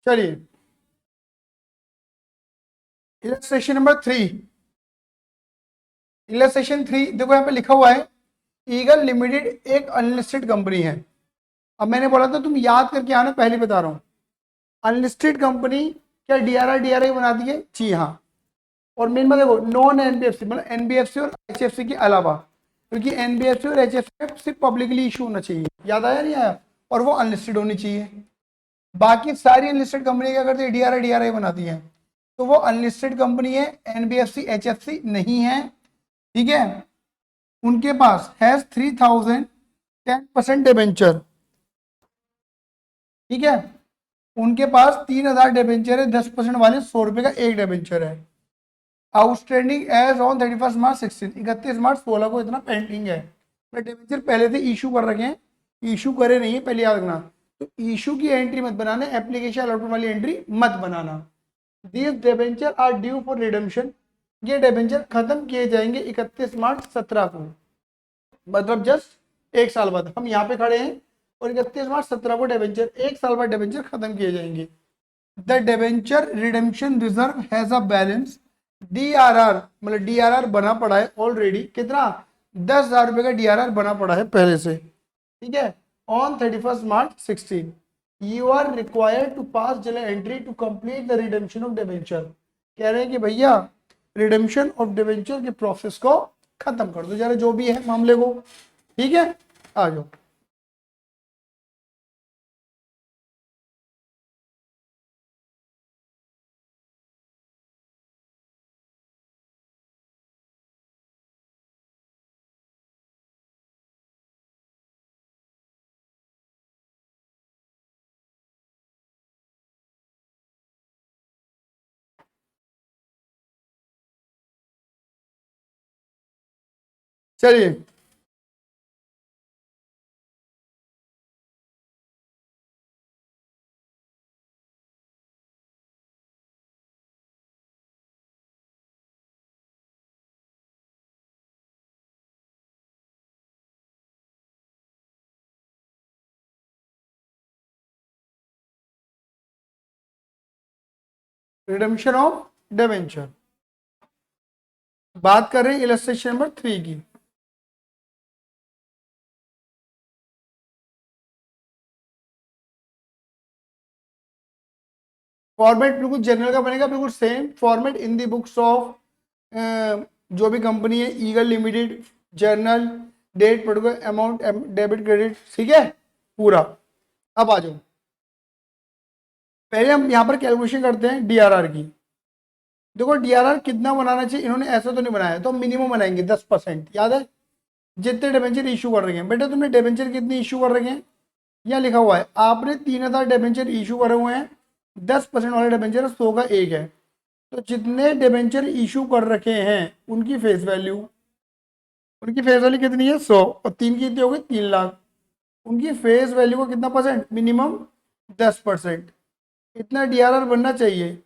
चलिए illustration number 3। Illustration 3 देखो यहाँ पे लिखा हुआ है ईगल लिमिटेड एक अनलिस्टेड कंपनी है। अब मैंने बोला था तुम याद करके आना, पहले बता रहा हूँ। अनलिस्टेड कंपनी क्या डीआरआर डीआरआई बनाती है? जी हाँ। और मेन बात देखो नॉन एनबीएफसी मतलब एनबीएफसी और एचएफसी के अलावा, क्योंकि एनबीएफसी और एचएफसी सिर्फ पब्लिकली इशू होना चाहिए, याद आया नहीं आया, और वो अनलिस्टेड होनी चाहिए। बाकी सारी अनलिस्टेड कंपनी क्या करती है? डीआरआई डीआरआई बनाती है। तो वो अनलिस्टेड कंपनी है, एनबीएफसी एचएफसी नहीं है, ठीक है। उनके पास हैज 3000 10% डिबेंचर, ठीक है। उनके पास 3000 डिबेंचर है, 10% वाले 100 रुपए का एक डिबेंचर है। Outstanding as on 31 March 16, 31 March 16 को इतना पेंडिंग है। डिबेंचर पहले से इशू कर रखे हैं, इशू करे नहीं है, पहले याद रखना। तो इशू की एंट्री मत बनाना, एप्लीकेशन अलॉटमेंट वाली एंट्री मत बनाना। These debentures are due for redemption, ये डिबेंचर खत्म किए जाएंगे 31 मार्च 17 को, मतलब जस्ट एक साल बाद। हम यहाँ पे खड़े हैं और 31 मार्च 17 को डिबेंचर, एक साल बाद डिबेंचर खत्म किए जाएंगे। The debenture redemption reserve has a balance DRR, मतलब डीआरआर बना पड़ा है ऑलरेडी, कितना? 10,000 रुपए का डीआरआर बना पड़ा है पहले से, ठीक है। On 31 March 16 you are required to pass journal entry to complete the redemption of debenture. कह रहे हैं कि भैया रिडेम्पशन ऑफ डिबेंचर के प्रोसेस को खत्म कर दो जरा, जो भी है मामले को, ठीक है। आ जाओ। चलिए रिडेम्पशन ऑफ डिबेंचर बात कर रहे हैं इलस्ट्रेशन नंबर 3 की। फॉर्मेट बिल्कुल जनरल का बनेगा, बिल्कुल same format in the books of जो भी कंपनी है, Eagle Limited, journal, date, particular amount, debit credit, ठीक है पूरा। अब आ जाओ, पहले हम यहाँ पर कैलकुलेशन करते हैं डीआरआर की। देखो डीआरआर कितना बनाना चाहिए, इन्होंने ऐसा तो नहीं बनाया, तो मिनिमम बनाएंगे 10%, याद है जितने डिबेंचर इशू कर रहे हैं। बेटा तुमने डिबेंचर कितनी इशू कर रखे हैं? यहाँ लिखा हुआ है आपने 3000 डिबेंचर इशू करे हुए हैं, 10% वाले डिबेंचर 100 का एक है। तो जितने डिबेंचर इशू कर रखे हैं उनकी फेस वैल्यू, उनकी फेस वैल्यू कितनी है? 100, और तीन की कितनी हो गई? 3 लाख। उनकी फेस वैल्यू का कितना परसेंट? मिनिमम 10%। इतना डीआरआर बनना चाहिए।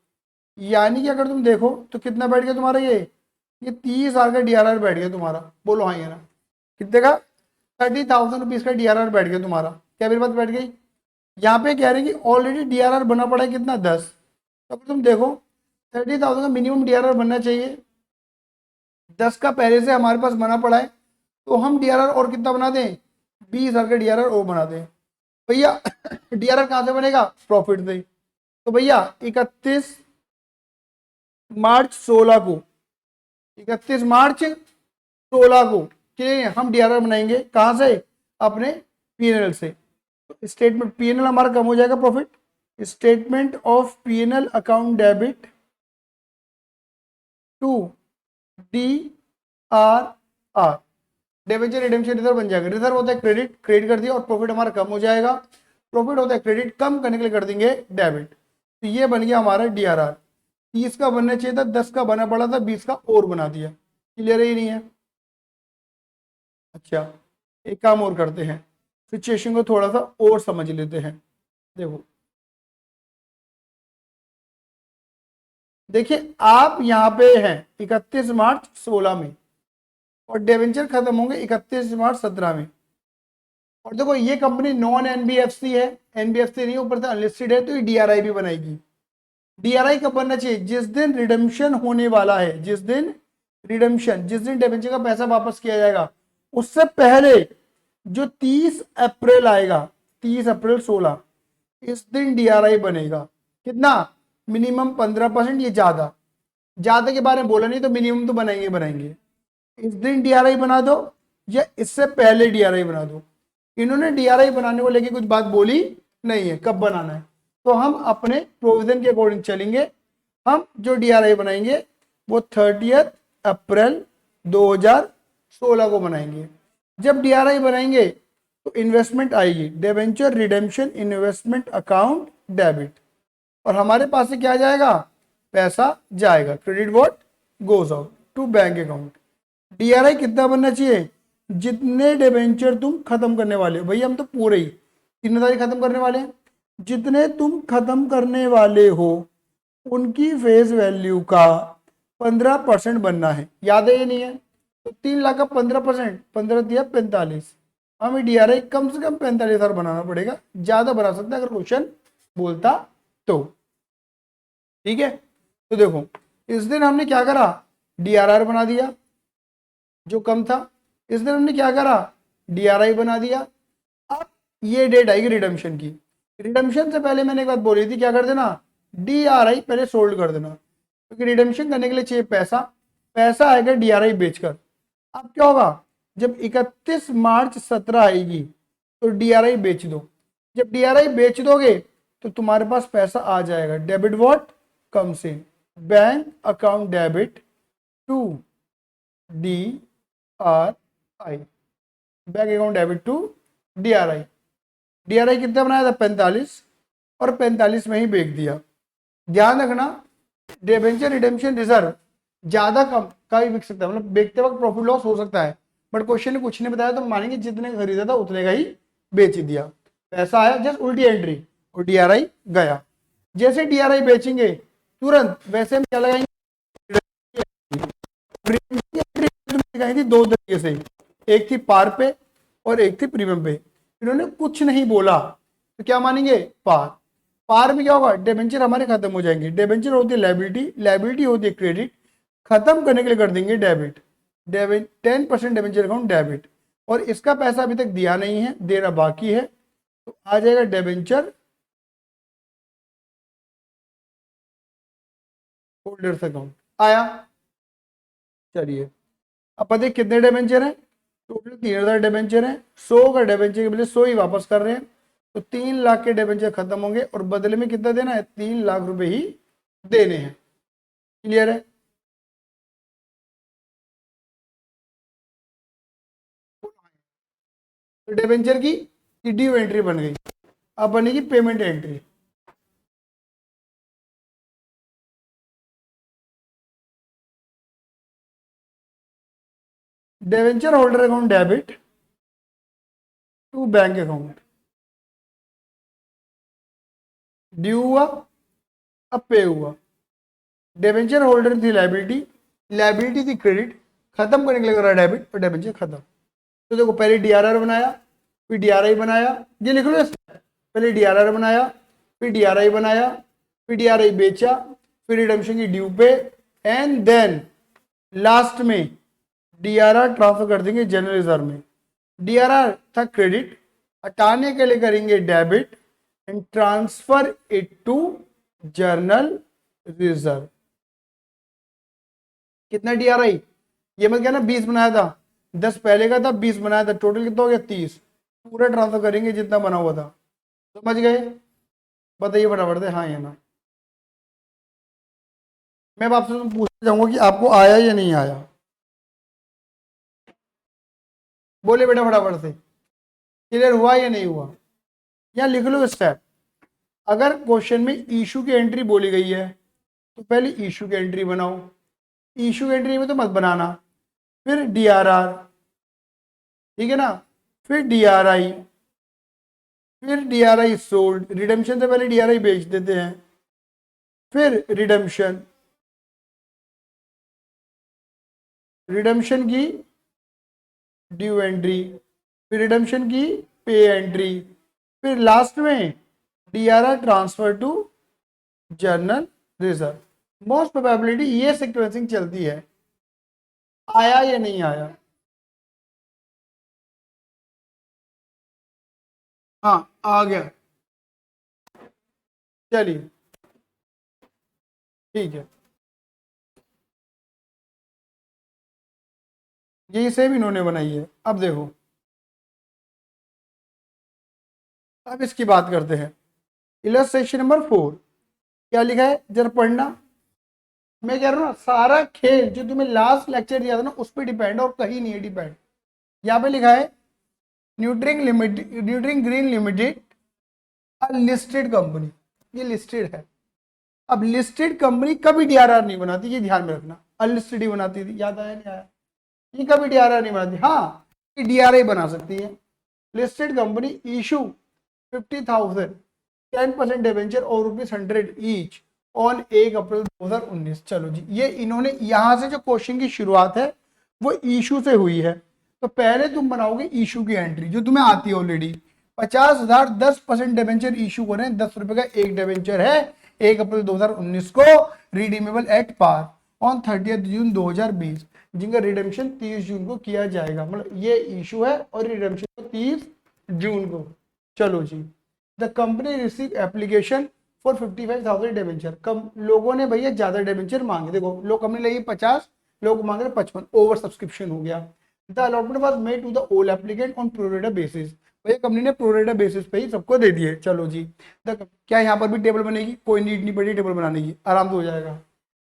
यानी कि अगर तुम देखो तो कितना बैठ गया तुम्हारा ये 30,000 का डीआरआर बैठ गया तुम्हारा। बोलो हाँ या ना। कितने का? 30,000 रुपीज का डीआरआर बैठ गया तुम्हारा। क्या मेरी बात बैठ गई? यहाँ पे कह रहे हैं कि ऑलरेडी डीआरआर बना पड़ा है कितना? 10। अब तुम देखो 30,000 का मिनिमम डीआरआर बनना चाहिए, 10 का पहले से हमारे पास बना पड़ा है, तो हम डीआरआर और कितना बना दें? 20,000 का डीआरआर और बना दें। भैया डीआरआर कहाँ से बनेगा? प्रॉफिट से। तो भैया 31 मार्च 16 को, 31 मार्च 16 को कि हम डीआरआर बनाएंगे कहाँ से? अपने पीएनएल से। तो स्टेटमेंट पीएनएल हमारा कम हो जाएगा, profit. Statement of PNL account debit to D R R, debenture redemption reserve बन जाएगा। रिजर्व होता है क्रेडिट, क्रेडिट कर दिया, और प्रॉफिट हमारा कम हो जाएगा। प्रॉफिट होता है क्रेडिट, कम करने के लिए कर देंगे डेबिट। तो ये बन गया हमारा डीआरआर। 30 का बनना चाहिए था, 10 का बना पड़ा था, 20 का और बना दिया। क्लियर ही नहीं है? अच्छा एक काम और करते हैं, सिचुएशन को थोड़ा सा और समझ लेते हैं। देखो देखिए आप यहाँ पे हैं 31 मार्च 16 में, और डिबेंचर खत्म होंगे 31 मार्च 17 में। और देखो ये कंपनी नॉन एनबीएफसी है, एनबीएफसी नहीं, ऊपर से अनलिस्टेड है, तो ये डीआरआई भी बनाएगी। डीआरआई कब बनना चाहिए? जिस दिन रिडम्पशन होने वाला है, जिस दिन रिडम्पशन, जिस दिन डिबेंचर का पैसा वापस किया जाएगा उससे पहले जो 30 अप्रैल आएगा, 30 अप्रैल 16, इस दिन डीआरआई बनेगा। कितना? मिनिमम 15%, ये ज्यादा, ज्यादा के बारे में बोला नहीं, तो मिनिमम तो बनाएंगे बनाएंगे। इस दिन डीआरआई बना दो या इससे पहले डीआरआई बना दो। इन्होंने डीआरआई बनाने को लेके कुछ बात बोली नहीं है, कब बनाना है, तो हम अपने प्रोविजन के अकॉर्डिंग चलेंगे। हम जो डीआरआई बनाएंगे वो 30 अप्रैल 2016 को बनाएंगे। जब डीआरआई बनाएंगे तो इन्वेस्टमेंट आएगी, debenture redemption investment account debit, और हमारे पास से क्या जाएगा? पैसा जाएगा। Credit what goes out to bank account. DRI कितना बनना चाहिए? जितने डिबेंचर तुम खत्म करने वाले हो, भैया हम तो पूरे ही 3 तारीख खत्म करने वाले हैं, जितने तुम खत्म करने वाले हो उनकी फेस वैल्यू का 15% बनना है। याद है ये नहीं है? तो 3 लाख का 15%, 15 दिया 45, हमें डीआरआई कम से कम 45,000 बनाना पड़ेगा, ज्यादा बना सकता है अगर क्वेश्चन बोलता तो। ठीक है, तो देखो इस दिन हमने क्या करा? डीआरआर बना दिया जो कम था। इस दिन हमने क्या करा? डीआरआई बना दिया। अब ये डेट आएगी रिडम्पशन की। रिडम्पशन से पहले मैंने एक बात बोली थी, क्या कर देना? डीआरआई पहले सोल्ड कर देना, क्योंकि रिडम्पशन करने के लिए चाहिए पैसा, पैसा आएगा डीआरआई बेचकर। अब क्या होगा? जब 31 मार्च 17 आएगी तो डीआरआई बेच दो। जब डीआरआई बेच दोगे तो तुम्हारे पास पैसा आ जाएगा। Debit what comes in? Bank account debit to DRI, bank account debit to DRI. DRI कितना बनाया था? 45, और 45 में ही बेच दिया। ध्यान रखना, डिबेंचर रिडेम्पशन रिजर्व ज्यादा कम का भी बिक सकता है, मतलब बेचते वक्त प्रॉफिट लॉस हो सकता है, बट क्वेश्चन ने कुछ नहीं बताया तो मानेंगे जितने खरीदा था उतने का ही बेच दिया। पैसा आया, जस्ट उल्टी एंट्री, और डीआरआई गया। जैसे डीआरआई बेचेंगे तुरंत वैसे हम क्या लगाएंगे? लगाई थी 2 तरीके से, एक थी पार पे और एक थी प्रीमियम पे। इन्होंने कुछ नहीं बोला तो क्या मानेंगे? पार। पार में क्या होगा? डिबेंचर हमारे खत्म हो जाएंगे। डिबेंचर होती है लायबिलिटी, लायबिलिटी होती है क्रेडिट, खत्म करने के लिए कर देंगे debit. Debit 10% debenture account debit, और इसका पैसा अभी तक दिया नहीं है, देना बाकी है, तो आ जाएगा डिबेंचर होल्डर्स अकाउंट। आया? चलिए अब पता है कितने डिबेंचर हैं? टोटल 3,000 डिबेंचर हैं। 100 का डिबेंचर के बदले 100 ही वापस कर रहे हैं, तो 3 लाख के डिबेंचर खत्म होंगे और बदले में कितना देना है? 3 लाख रुपए ही देने हैं। क्लियर है? तो डिबेंचर की ड्यू एंट्री बन गई, अब बनेगी payment entry. Debenture holder account debit to bank account, due हुआ, अब पे हुआ। डिबेंचर होल्डर थी लायबिलिटी, लायबिलिटी थी क्रेडिट, खत्म करने के लिए करा डेबिट और डिबेंचर खत्म। तो देखो पहले डीआरआर बनाया, फिर डीआरआई बनाया, ये लिख लो, पहले डीआरआर बनाया, फिर डीआरआई बनाया, फिर डीआरआई बेचा, फिर रिडम्पशन की due pay, and then last में डीआरआर ट्रांसफर कर देंगे जनरल रिजर्व में। डीआरआर था क्रेडिट, हटाने के लिए करेंगे debit and transfer it to journal reserve. कितना डीआरआई? ये मत कहना 20 बनाया था, 10 पहले का था, 20 बनाया था, टोटल कितना हो गया? 30। पूरा ट्रांसफर करेंगे जितना बना हुआ था। समझ गए? बताइए फटाफट से हाँ या ना। मैं अब आपसे पूछना चाहूंगा कि आपको आया या नहीं आया। बोले बेटा फटाफट से, क्लियर हुआ या नहीं हुआ? यहाँ लिख लो स्टेप। अगर क्वेश्चन में इशू की एंट्री बोली गई है तो पहले इशू की एंट्री बनाओ, इशू की एंट्री में तो मत बनाना, फिर डीआरआर, ठीक है ना, फिर डीआरआई, फिर डीआरआई सोल्ड, रिडेम्पशन से पहले डीआरआई बेच देते हैं, फिर रिडेम्पशन, रिडेम्पशन की ड्यू एंट्री, फिर रिडेम्पशन की पे एंट्री, फिर लास्ट में DRR transfer to journal reserve. Most probability ये सीक्वेंसिंग चलती है। आया या नहीं आया? हाँ आ गया, चलिए ठीक है। यही सेम इन्होंने बनाई है। अब देखो, अब इसकी बात करते हैं। इलस्ट्रेशन नंबर 4 क्या लिखा है जरा पढ़ना। मैं कह रहा हूँ ना, सारा खेल जो तुम्हें लास्ट लेक्चर दिया था ना उस पर डिपेंड, और कहीं नहीं है डिपेंड। यहाँ पे लिखा है Nutring limited, Nutring green limited listed company, ये लिस्टेड है। अब लिस्टेड कंपनी कभी DRR नहीं बनाती, ये ध्यान में रखना। अनलिस्टेड ही बनाती थी, याद आया नहीं आया? ये कभी DRR नहीं बनाती। हाँ, ये DRI बना सकती है। लिस्टेड कंपनी इशू 50,000 10% डिवेंचर और ₹100 ईच ऑन 1 अप्रैल 2019। चलो जी, ये इन्होंने यहां से जो क्वेश्चन की शुरुआत है वो इशू से हुई है। तो पहले तुम बनाओगे इशू की एंट्री जो तुम्हें आती है ऑलरेडी। 50,000 10% डिवेंचर इशू करें, ₹10 का एक डिवेंचर है, 1 अप्रैल 2019 को, रिडीमेबल एट पार ऑन 30 जून 2020, जिनका रिडेम्पशन 30 जून को किया जाएगा। मतलब ये इशू है और रिडेम्पशन 30 जून को। चलो जी, the company receive application for 55,000 debenture. कम लोगों ने भैया ज्यादा डिवेंचर मांगे। देखो, लोग कंपनी लगी 50, लोग मांग रहे 55, ओवर सब्सक्रिप्शन हो गया। The allotment was made to the all applicant on pro rata basis. भैया कंपनी ने प्रोरेटा बेसिस पे ही सबको दे दिए। चलो जी, क्या यहाँ पर भी टेबल बनेगी? कोई नीड नहीं पड़ी टेबल बनाने की, आराम से हो जाएगा।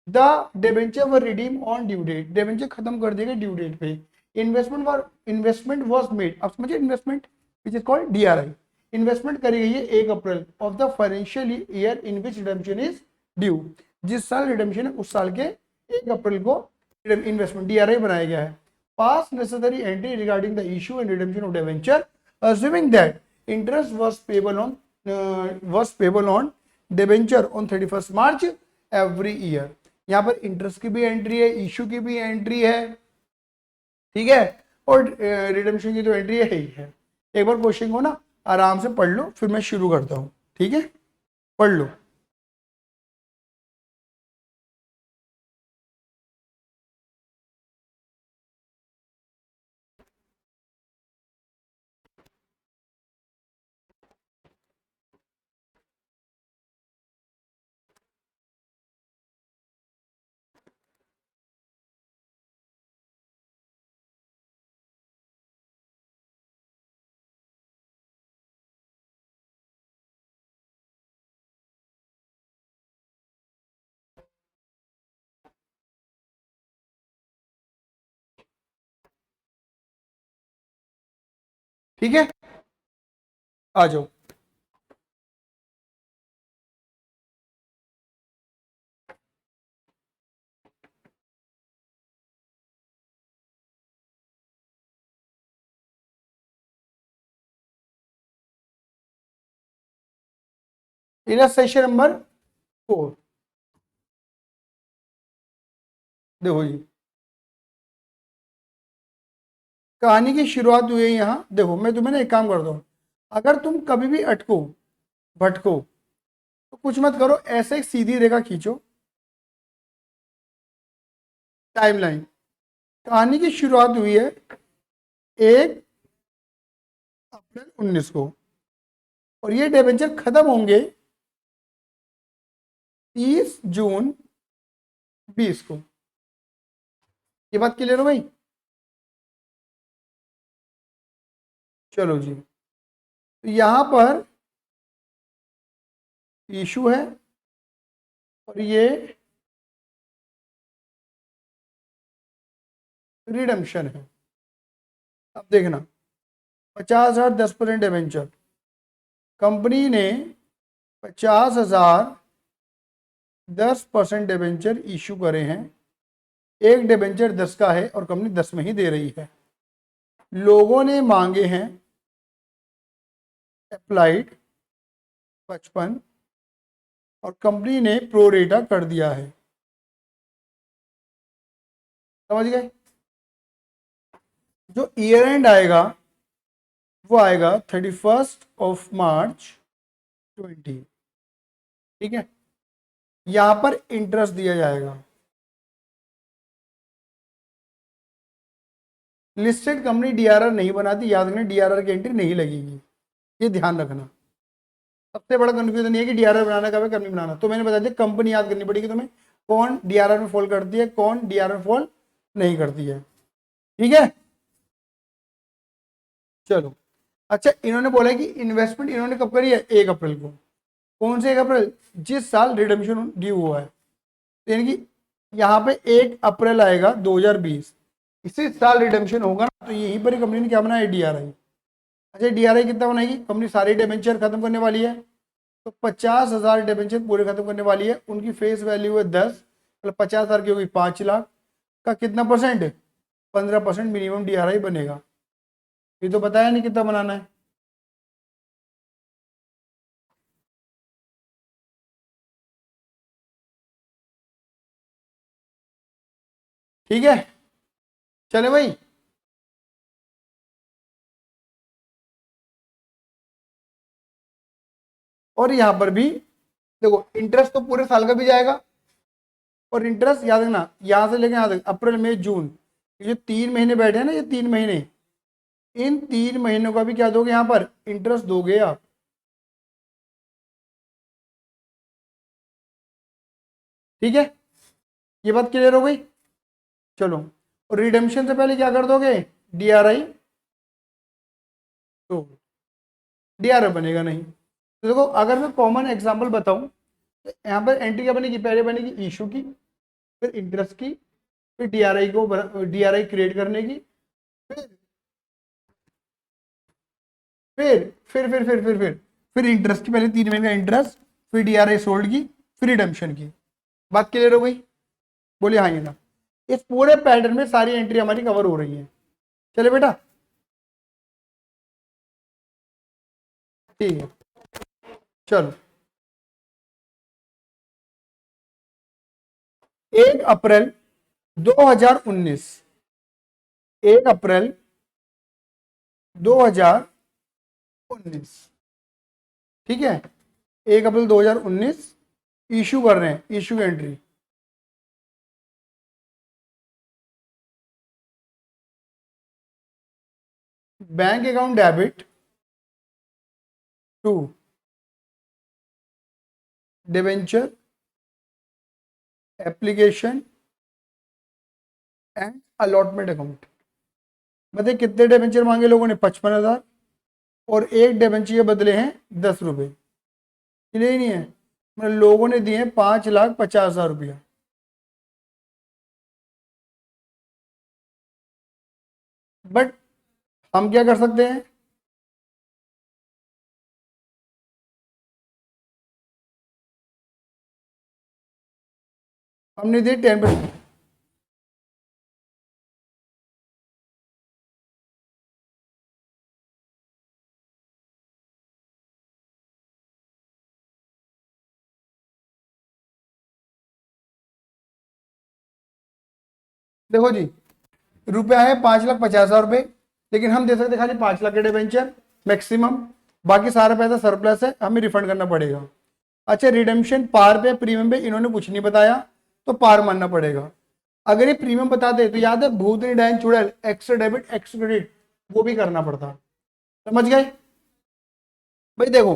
The debenture were redeem on due date, debenture खत्म कर देंगे ड्यू डेट पे। इन्वेस्टमेंट वाज मेड, अब समझिए investment which is called DRI। Investment करी गई है 1 April of the financial year in which redemption is due. जिस साल रिडेम्पशन है उस साल के 1 अप्रैल को इन्वेस्टमेंट DRI बनाया गया है। पास necessary entry regarding the issue and redemption of debenture assuming that interest was payable on debenture on 31st March every year। यहाँ पर इंटरेस्ट की भी एंट्री है, इशू की भी एंट्री है, ठीक है, और रिडेम्पशन की तो एंट्री है ही है। एक बार क्वेश्चन को ना आराम से पढ़ लो, फिर मैं शुरू करता हूँ, ठीक है? पढ़ लो। ठीक है, आ जाओ। इलस्ट्रेशन नंबर 4 देखो जी, कहानी की शुरुआत हुई है यहाँ। देखो, मैं तुम्हें ना एक काम करता हूँ, अगर तुम कभी भी अटको भटको तो कुछ मत करो, ऐसे एक सीधी रेखा खींचो, टाइमलाइन। कहानी की शुरुआत हुई है 1 अप्रैल 19 को, और ये डिबेंचर खत्म होंगे 30 जून 20 को। ये बात क्लियर हो भाई? चलो जी, तो यहां पर इशू है और ये रिडम्पशन है। अब देखना, 50,000 10% डिबेंचर, कंपनी ने 50,000 10% डिबेंचर इशू करे हैं। एक डिबेंचर 10 का है और कंपनी 10 में ही दे रही है। लोगों ने मांगे हैं अप्लाइड 55 और कंपनी ने प्रोरेटा कर दिया है। समझ गए? जो ईयर एंड आएगा वो आएगा 31 मार्च 20। ठीक है, यहां पर इंटरेस्ट दिया जाएगा। लिस्टेड कंपनी डीआरआर नहीं बनाती, याद रखना डीआरआर की एंट्री नहीं लगेगी, ये ध्यान रखना। सबसे बड़ा कंफ्यूजन ये है कि डीआरआर बनाना कब है कब नहीं बनाना। तो मैंने बता दिया, कंपनी याद करनी पड़ेगी तुम्हें, कौन डीआरआर में फॉल करती है, कौन डीआरआर में फॉल नहीं करती है। ठीक है, चलो। अच्छा, इन्होंने बोला है कि इन्वेस्टमेंट इन्होंने कब करी है, 1 अप्रैल को। कौन से 1 अप्रैल, जिस साल रिडम्पशन ड्यू हुआ है। तो यानी कि यहाँ पे 1 अप्रैल आएगा 2020, इसी साल रिडम्पशन होगा ना, तो यहीं पर ही कंपनी ने क्या बनाया, डीआरआई। अच्छा, डीआरआई कितना बनाएगी कंपनी, सारी डिबेंचर खत्म करने वाली है, तो 50,000 डिबेंचर पूरे खत्म करने वाली है। उनकी फेस वैल्यू है 10, मतलब 50,000 की होगी 5 लाख का, कितना परसेंट, 15% मिनिमम डीआरआई बनेगा। ये तो बताया नहीं कितना बनाना है। ठीक है, चले भाई। और यहां पर भी देखो, इंटरेस्ट तो पूरे साल का भी जाएगा, और इंटरेस्ट याद रखना यहां से लेके यहां तक अप्रैल मई जून, ये जो 3 महीने बैठे हैं ना, ये 3 महीने, इन 3 महीनों का भी क्या दोगे, यहां पर इंटरेस्ट दोगे आप। ठीक है, ये बात क्लियर हो गई। चलो, और रिडेम्पशन से पहले क्या कर दोगे, डीआरआई। तो डीआरआई बनेगा नहीं। तो देखो, अगर मैं कॉमन एग्जांपल बताऊं, तो यहाँ पर एंट्री क्या बनेगी, पहले बनेगी इशू की, फिर इंटरेस्ट की, फिर डीआरआई को डीआरआई क्रिएट करने की, फिर फिर इंटरेस्ट की, पहले 3 महीने का इंटरेस्ट, फिर डीआरआई सोल्ड की, फिर रिडेम्पशन की। बात क्लियर हो गई, बोलिए हाँ या ना। इस पूरे पैटर्न में सारी एंट्री हमारी कवर हो रही है। चले बेटा, ठीक है, चलो। 1 अप्रैल 2019, 1 अप्रैल 2019, ठीक है, 1 अप्रैल 2019 इशू कर रहे हैं, issue entry. Bank account debit to debenture application and allotment account. बताइए कितने डिबेंचर मांगे लोगों ने, 55,000, और एक डिबेंचर के बदले हैं 10 रुपए। क्लियर ही नहीं है, मतलब लोगों ने दिए 5,50,000 रुपया। बट हम क्या कर सकते हैं, हमने दिए 10%। देखो जी, रुपया है 5,50,000 रुपये, लेकिन हम दे सकते खाली 5 लाख के डिबेंचर मैक्सिमम, बाकी सारा पैसा सरप्लस है, हमें रिफंड करना पड़ेगा। अच्छा, रिडेम्पशन पार पे प्रीमियम पे इन्होंने कुछ नहीं बताया, तो पार मानना पड़ेगा। अगर ये प्रीमियम बता दे तो याद है, भूतनी डायन चुड़ैल, एक्स्ट्रा डेबिट एक्स्ट्रा क्रेडिट, वो भी करना पड़ता। समझ गए भाई। देखो,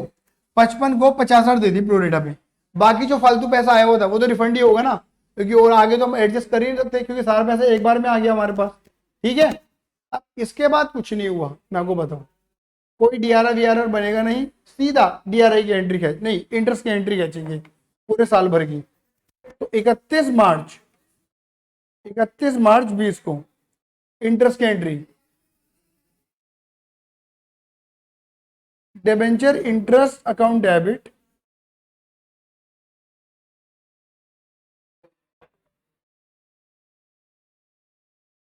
55 को 50,000 दे दी प्रोरेटा पे, बाकी जो फालतू पैसा आया हुआ था वो तो रिफंड ही होगा ना, क्योंकि और आगे तो हम एडजस्ट कर ही नहीं सकते, क्योंकि सारा पैसा एक बार में आ गया हमारे पास। ठीक है, अब इसके बाद कुछ नहीं हुआ, मैं आपको बताऊं, कोई डीआरआर वीआरआर बनेगा नहीं, सीधा डीआरआई की एंट्री खींच, नहीं इंटरेस्ट की एंट्री खींचेंगे पूरे साल भर की। तो 31 मार्च 20 को इंटरेस्ट की entry, debenture interest account debit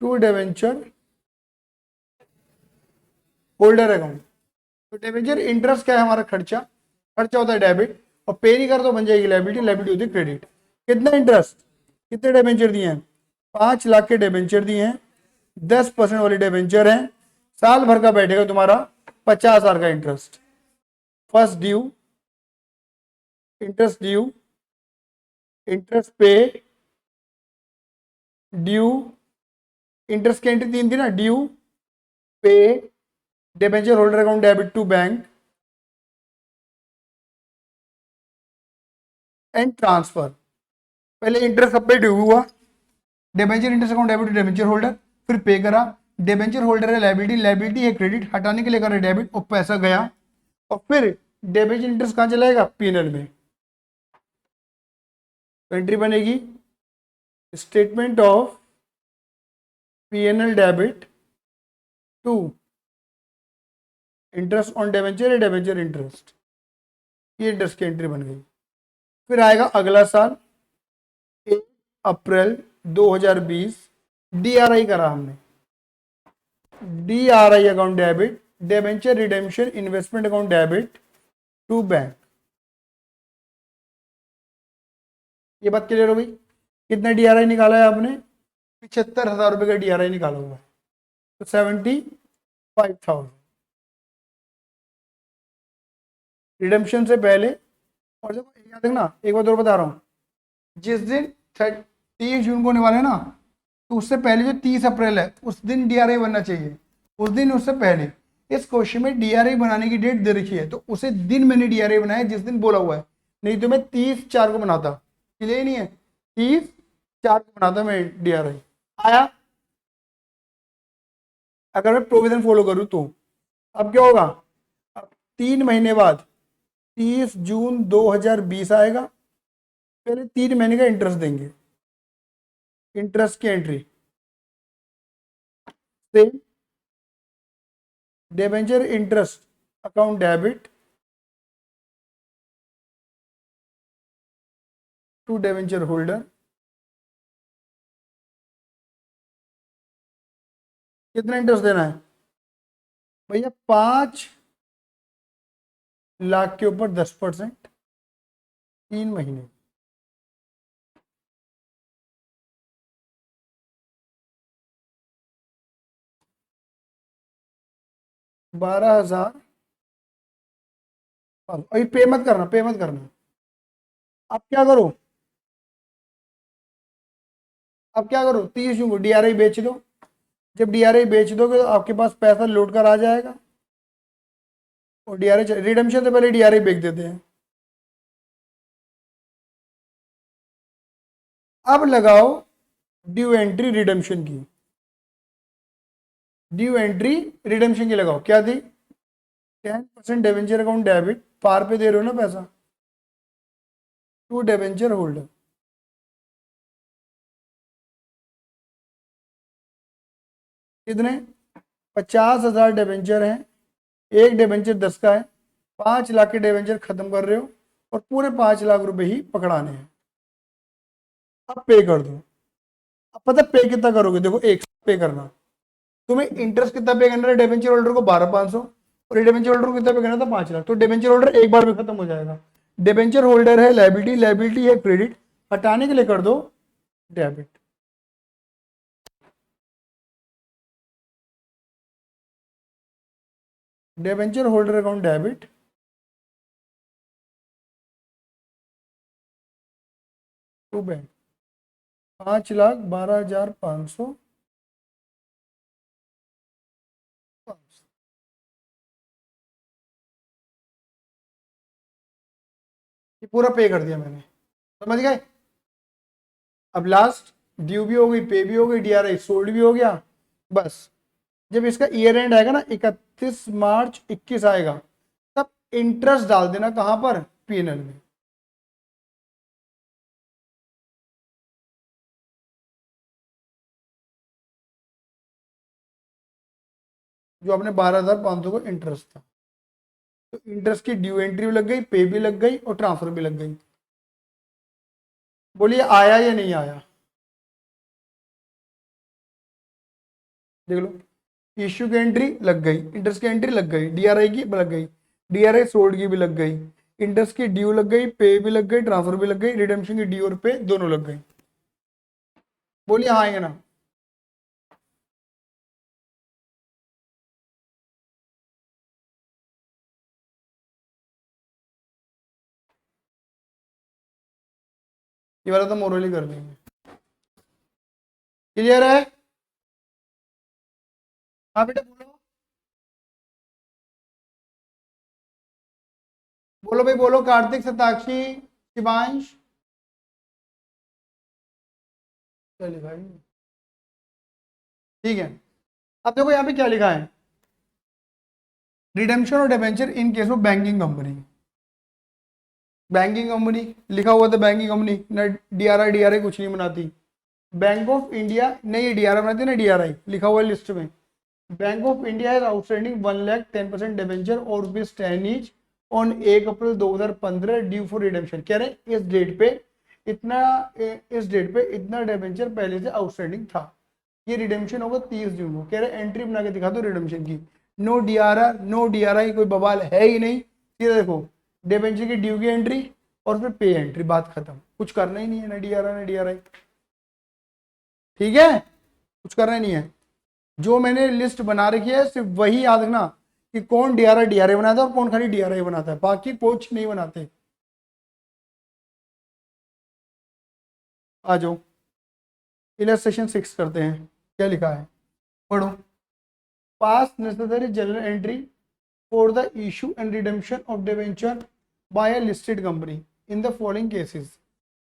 to debenture holder account. तो डिबेंचर इंटरेस्ट क्या है, हमारा खर्चा, खर्चा होता है डेबिट, और पे नहीं कर तो बन जाएगी लायबिलिटी, लायबिलिटी होती है क्रेडिट। कितना इंटरेस्ट, कितने डिबेंचर दिए हैं, 5 लाख के डिबेंचर दिए हैं, 10% वाले डिबेंचर हैं, साल भर का बैठेगा तुम्हारा 50,000 का interest, first due, interest due, interest pay, due, interest की एंट्री 3 थी ना, due, pay, debenture holder account debit to bank and transfer. पहले इंटरेस्ट सब पे ड्यू हुआ, debenture interest account debit to debenture holder, फिर पे करा, डिबेंचर होल्डर है लायबिलिटी, लायबिलिटी है क्रेडिट, हटाने के लिए करा डेबिट और पैसा गया, और फिर डिबेंचर इंटरेस्ट कहाँ चलाएगा, पीएनएल में। एंट्री बनेगी statement of PNL debit to interest on debenture, debenture interest, ये इंटरेस्ट की एंट्री बन गई। फिर आएगा अगला साल 1 अप्रैल 2020, डीआरआई करा हमने, DRI account debit, debenture redemption investment account debit to bank. ये बात क्लियर हो गई। कितना डीआरआई निकाला है आपने, 75,000 रुपए का डीआरआई निकाला हुआ है, तो 75,000 रिडेम्पशन से पहले। और देखो याद रखना, एक बात और बता रहा हूँ, जिस दिन 30 जून को होने वाले हैं ना, तो उससे पहले जो 30 अप्रैल है उस दिन डीआरआई बनना चाहिए, उस दिन उससे पहले। इस क्वेश्चन में डीआरआई बनाने की डेट दे रखी है, तो उसे दिन मैंने डीआरआई बनाया जिस दिन बोला हुआ है, नहीं तो मैं 30/4 को बनाता, इसलिए नहीं है, 30/4 को बनाता मैं डीआरआई। आया, अगर मैं प्रोविजन फॉलो करूँ तो अब क्या होगा, अब 3 महीने बाद 30 जून 2020 आएगा, पहले 3 महीने का इंटरेस्ट देंगे, इंटरेस्ट की एंट्री से debenture interest account debit to debenture holder. कितना इंटरेस्ट देना है भैया, 5 लाख के ऊपर 10%, 3 महीने। बारह हजार। और ये पे मत करना, पे मत करना। अब क्या करो, अब क्या करो, 30 जून को डीआरआई बेच दो। जब डीआरआई बेच दोगे तो आपके पास पैसा लौट कर आ जाएगा, और डीआरआई रिडम्पशन से पहले डीआरआई बेच देते हैं। अब लगाओ ड्यू एंट्री रिडम्पशन की, ड्यू एंट्री रिडम्पशन की लगाओ, क्या थी, 10% डिबेंचर अकाउंट डेबिट, पार पे दे रहे हो ना पैसा, टू डिबेंचर होल्डर। कितने, 50,000 डिबेंचर हैं, एक डिबेंचर 10 का है, 5 लाख के डिबेंचर खत्म कर रहे हो, और पूरे 5 लाख रुपए ही पकड़ाने हैं। अब पे कर दो। अब पता पे कितना करोगे, देखो एक पे करना, तुम्हें इंटरेस्ट कितना पे करना है, डिबेंचर होल्डर को 12,500, और डिबेंचर होल्डर को कितना पे करना था, 5 लाख, तो डिबेंचर होल्डर एक बार में खत्म हो जाएगा। डिबेंचर होल्डर है लायबिलिटी, लायबिलिटी है क्रेडिट, हटाने के लिए कर दो debit. Debenture holder account debit to bank, 5,12,500। ये पूरा पे कर दिया मैंने, समझ गए। अब लास्ट ड्यू भी हो गई, पे भी हो गई, डीआरआई सोल्ड भी हो गया। बस जब इसका ईयर एंड आएगा ना, 31 मार्च 21 आएगा, तब इंटरेस्ट डाल देना, कहां पर, पीएनएल में। जो अपने 12,500 को इंटरेस्ट था, तो इंटरेस्ट की ड्यू एंट्री भी लग गई, पे भी लग गई, और ट्रांसफर भी लग गई। बोलिए आया या नहीं आया, देख लो। इश्यू की एंट्री लग गई, इंटरेस्ट की एंट्री लग गई, डीआरआई की लग गई, डीआरआई सोल्ड की भी लग गई, इंटरेस्ट की ड्यू लग गई, पे भी लग गई, ट्रांसफर भी लग गई, रिडेम्पशन की ड्यू और पे दोनों लग गई। बोलिए हाँ या ना। ये वाला तो मोरली कर लेंगे। क्लियर है? हाँ बेटा बोलो, बोलो भाई बोलो, कार्तिक, शताक्षी, शिवांश। चलिए भाई ठीक है। अब देखो यहाँ पे क्या लिखा है, रिडेम्पशन और debenture in case of banking company. Banking company लिखा हुआ था, बैंकिंग कंपनी ना डीआरआई कुछ नहीं बनाती। बैंक ऑफ इंडिया नहीं डीआरआई बनाती ना, डीआरआई लिखा हुआ है लिस्ट में। बैंक ऑफ इंडिया है आउटस्टैंडिंग 1,10% डिबेंचर और rupees 10 each on 1 April 2015 due for redemption. कह रहे इस डेट पे इतना, इस डेट पे इतना डिबेंचर पहले से आउटस्टैंडिंग था, ये रिडेम्पशन होगा 30 जून को। कह रहे एंट्री बना के दिखा दो रिडेम्पशन की। नो डीआरआर नो डीआरआई, कोई बवाल है ही नहीं। ये देखो डिबेंचर की ड्यू की एंट्री और फिर पे एंट्री, बात खत्म। कुछ करना ही नहीं है, ना डीआरआर ना डीआरआई। ठीक है, कुछ करना ही नहीं है। जो मैंने लिस्ट बना रखी है सिर्फ वही याद रखना कि कौन डीआरआई बनाता है और कौन खाली डीआरआई बनाता है, बाकी कुछ नहीं बनाते। आ जाओ इलस्ट्रेशन 6 करते हैं। क्या लिखा है पढ़ो। Pass necessary journal entry for the issue and redemption of debenture by a listed company in the following cases.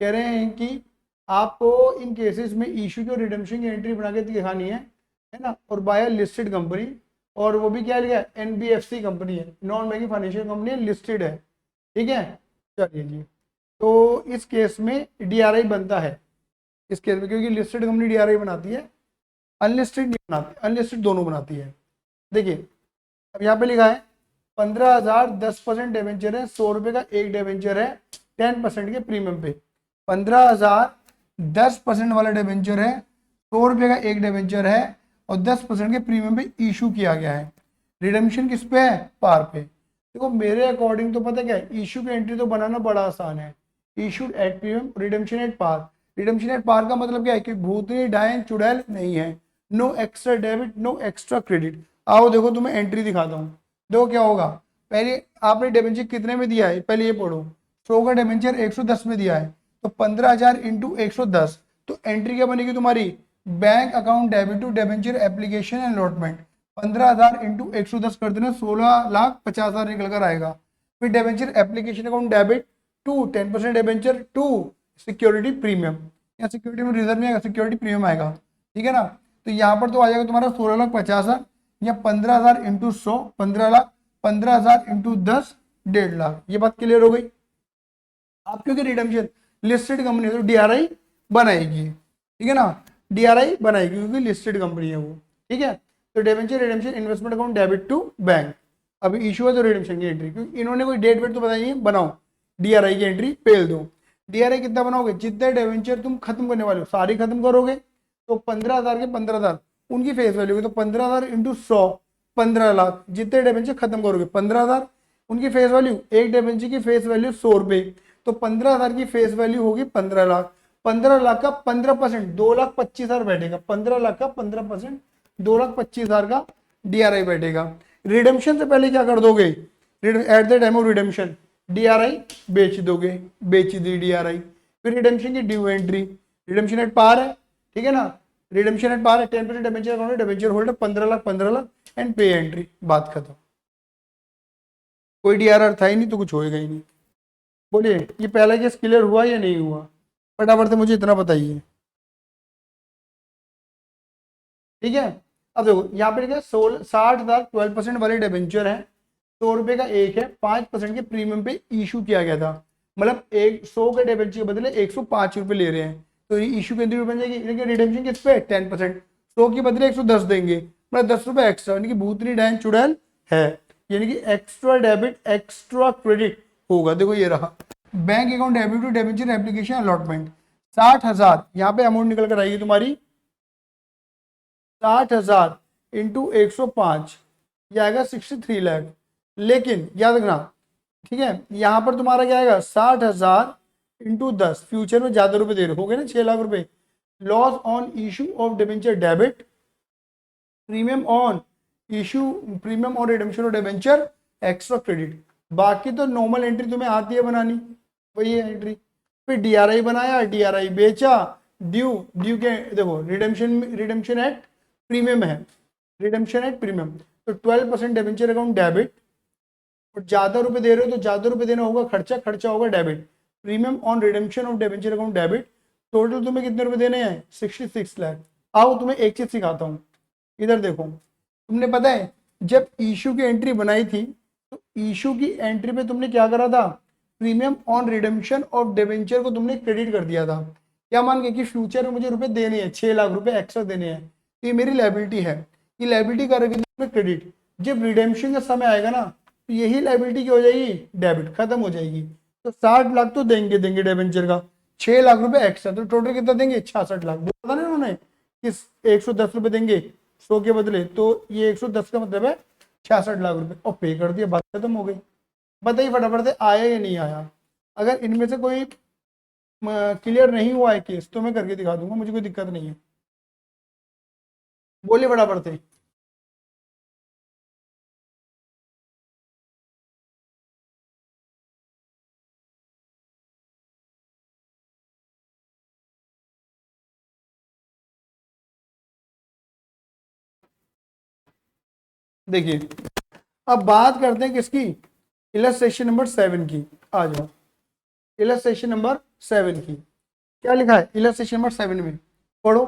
कह रहे हैं कि आपको इन केसेस में इशू की और रिडेम्पशन की एंट्री बना के दिखानी है ना, और बाय अ लिस्टेड कंपनी, और वो भी क्या लिखा है, एनबीएफसी कंपनी है, नॉन बैंकिंग फाइनेंशियल कंपनी है, लिस्टेड है। ठीक है, चलिए जी। तो इस केस में डीआरआई बनता है, इस केस में, क्योंकि लिस्टेड कंपनी डीआरआई बनाती है, अनलिस्टेड नहीं बनाती, अनलिस्टेड दोनों बनाती है। देखिए अब यहाँ पे लिखा है 15,000 10% डिबेंचर है, 100 रुपए का एक डिबेंचर है 10% के प्रीमियम पे। 15,000 10% वाला डिबेंचर है, 100 रुपए का एक डिबेंचर है और 10% के प्रीमियम पे इशू किया गया है। रिडेम्पशन किस पे है, पार पे। देखो मेरे अकॉर्डिंग तो पता क्या है, इशू की एंट्री तो बनाना बड़ा आसान है, issued at premium redemption at par. Redemption at par का मतलब क्या है कि भूतनी डायन चुड़ैल नहीं है, no extra debit no extra credit. आओ देखो तुम्हें एंट्री दिखाता हूँ। देखो क्या होगा, पहले आपने डिबेंचर कितने में दिया है, पहले ये पढ़ो। 100 का डिबेंचर 110 में दिया है, तो 15,000 इंटू 110, तो एंट्री क्या बनेगी तुम्हारी, bank account debit to debenture application and allotment. 15,000 into 110 कर देना, 16,50,000 निकल कर आएगा। फिर debenture application account debit to 10% debenture to security premium, या सिक्योरिटी में रिजर्व नहीं आएगा, सिक्योरिटी प्रीमियम आएगा। ठीक है ना, तो यहाँ पर तो आ जाएगा तुम्हारा 16,50,000 या 15,000 इंटू 100 15 लाख, 15,000 इंटू 10 1.5 लाख। ये बात क्लियर हो गई। आप क्योंकि रिडम्पशन लिस्टेड कंपनी है तो डीआरआई बनाएगी। ठीक है ना, डीआरआई बनाएगी क्योंकि लिस्टेड कंपनी है वो। ठीक है, तो debenture redemption investment account debit to bank. अभी इशू है तो रिडेम्पशन की एंट्री, क्योंकि इन्होंने कोई डेट वेट तो बताई नहीं, बनाओ डीआरआई की एंट्री पेल दो। डीआरआई कितना बनाओगे, जितने डिबेंचर तुम खत्म करने वाले हो सारी खत्म करोगे, तो 15,000 के 15,000 उनकी फेस वैल्यू होगी, तो 15,000 इंटू 100 15 लाख। जितने डिबेंचर खत्म करोगे 15,000 उनकी फेस वैल्यू, एक डिबेंचर की फेस वैल्यू 100 रुपए, तो 15,000 की फेस वैल्यू होगी 15 लाख। 15 लाख का 15%, 2,25,000 बैठेगा। 15 लाख का 15%, 2,25,000 का डीआरआई बैठेगा। रिडेम्पशन से पहले क्या कर दोगे, at the time of redemption DRI बेच दोगे, बेच दी डीआरआई। फिर रिडेम्पशन की due entry, redemption at par है। ठीक है ना, रिडेम्पशन एट पार है, 10% debenture account, debenture holder 15 lakh 15 lakh and pay entry, बात खत्म। कोई डीआरआर था ही नहीं तो कुछ होएगा ही नहीं। बोलिए ये पहला केस क्लियर हुआ या नहीं हुआ, फटाफट से मुझे इतना बताइए। ठीक है, अब देखो यहाँ पे लिखा है 60,000 12% वाले डिबेंचर है, 100 रुपए का एक है, 5% के प्रीमियम पे इशू किया गया था। मतलब 100 के डिबेंचर के बदले 105 रुपए ले रहे हैं, तो ये इशू के बन जाएगी। लेकिन रिडेम्पशन किस पे 10%, 100 के बदले 110 देंगे, मतलब 10 रुपए एक्स्ट्रा, यानी कि भूतनी डायन चुड़ैल है, यानी कि एक्स्ट्रा डेबिट एक्स्ट्रा क्रेडिट होगा। देखो ये रहा bank account debit to debenture application allotment. 60,000 यहाँ पे अमाउंट निकल कर आएगी तुम्हारी, 60,000 इंटू 105 ये आएगा 63 लाख। लेकिन याद रखना, ठीक है, यहाँ पर तुम्हारा क्या आएगा 60,000 इंटू 10, फ्यूचर में ज्यादा रुपए दे रहे हो गए ना, 6 लाख रुपए। Loss on issue of debenture debit, premium on issue, premium और redemption of debenture extra credit. बाकी तो नॉर्मल एंट्री तुम्हें आती है बनानी, वही है एंट्री। फिर डीआरआई बनाया, डीआरआई बेचा, ड्यू, ड्यू के देखो रिडेम्पशन, रिडेम्पशन एट प्रीमियम है, रिडेम्पशन एट प्रीमियम, तो 12% डिबेंचर अकाउंट डेबिट, और ज्यादा रुपए दे रहे हो तो ज्यादा रुपए देना होगा, खर्चा, खर्चा होगा debit, premium on redemption of debenture account debit, total तुम्हें कितने रुपए देने हैं, 66 लाख। आओ तुम्हें एक चीज सिखाता हूँ, इधर देखो, तुमने पता है जब इशू की एंट्री बनाई थी तो इशू की एंट्री पे तुमने क्या करा था, premium on redemption of debenture को तुमने क्रेडिट कर दिया था, क्या मान के कि फ्यूचर में मुझे रुपए देने हैं, 6 लाख रुपए एक्स्ट्रा देने हैं, ये मेरी लाइबिलिटी है, ये लाइबिलिटी करेगी तुम्हें क्रेडिट, जब रिडेम्पशन का समय आएगा ना तो यही लाइबिलिटी क्या हो जाएगी, डेबिट, खत्म हो जाएगी, तो 60 लाख तो देंगे देंगे डिबेंचर का, 6 लाख रुपए एक्स्ट्रा, तो टोटल कितना देंगे, 66 लाख, बोला ना उन्होंने किस 110 रुपए देंगे 100 के बदले, तो ये 110 का मतलब है 66 लाख रुपए, और पे कर दिया, बात खत्म हो गई। बताइए फटाफट से आया या नहीं आया, अगर इनमें से कोई क्लियर नहीं हुआ है केस तो मैं करके दिखा दूंगा, मुझे कोई दिक्कत नहीं है, बोलिए फटाफट से। देखिए अब बात करते हैं किसकी, इलस्ट्रेशन नंबर 7 की, आ जाओ, इलस्ट्रेशन नंबर 7 की क्या लिखा है, इलस्ट्रेशन नंबर 7 में पढ़ो,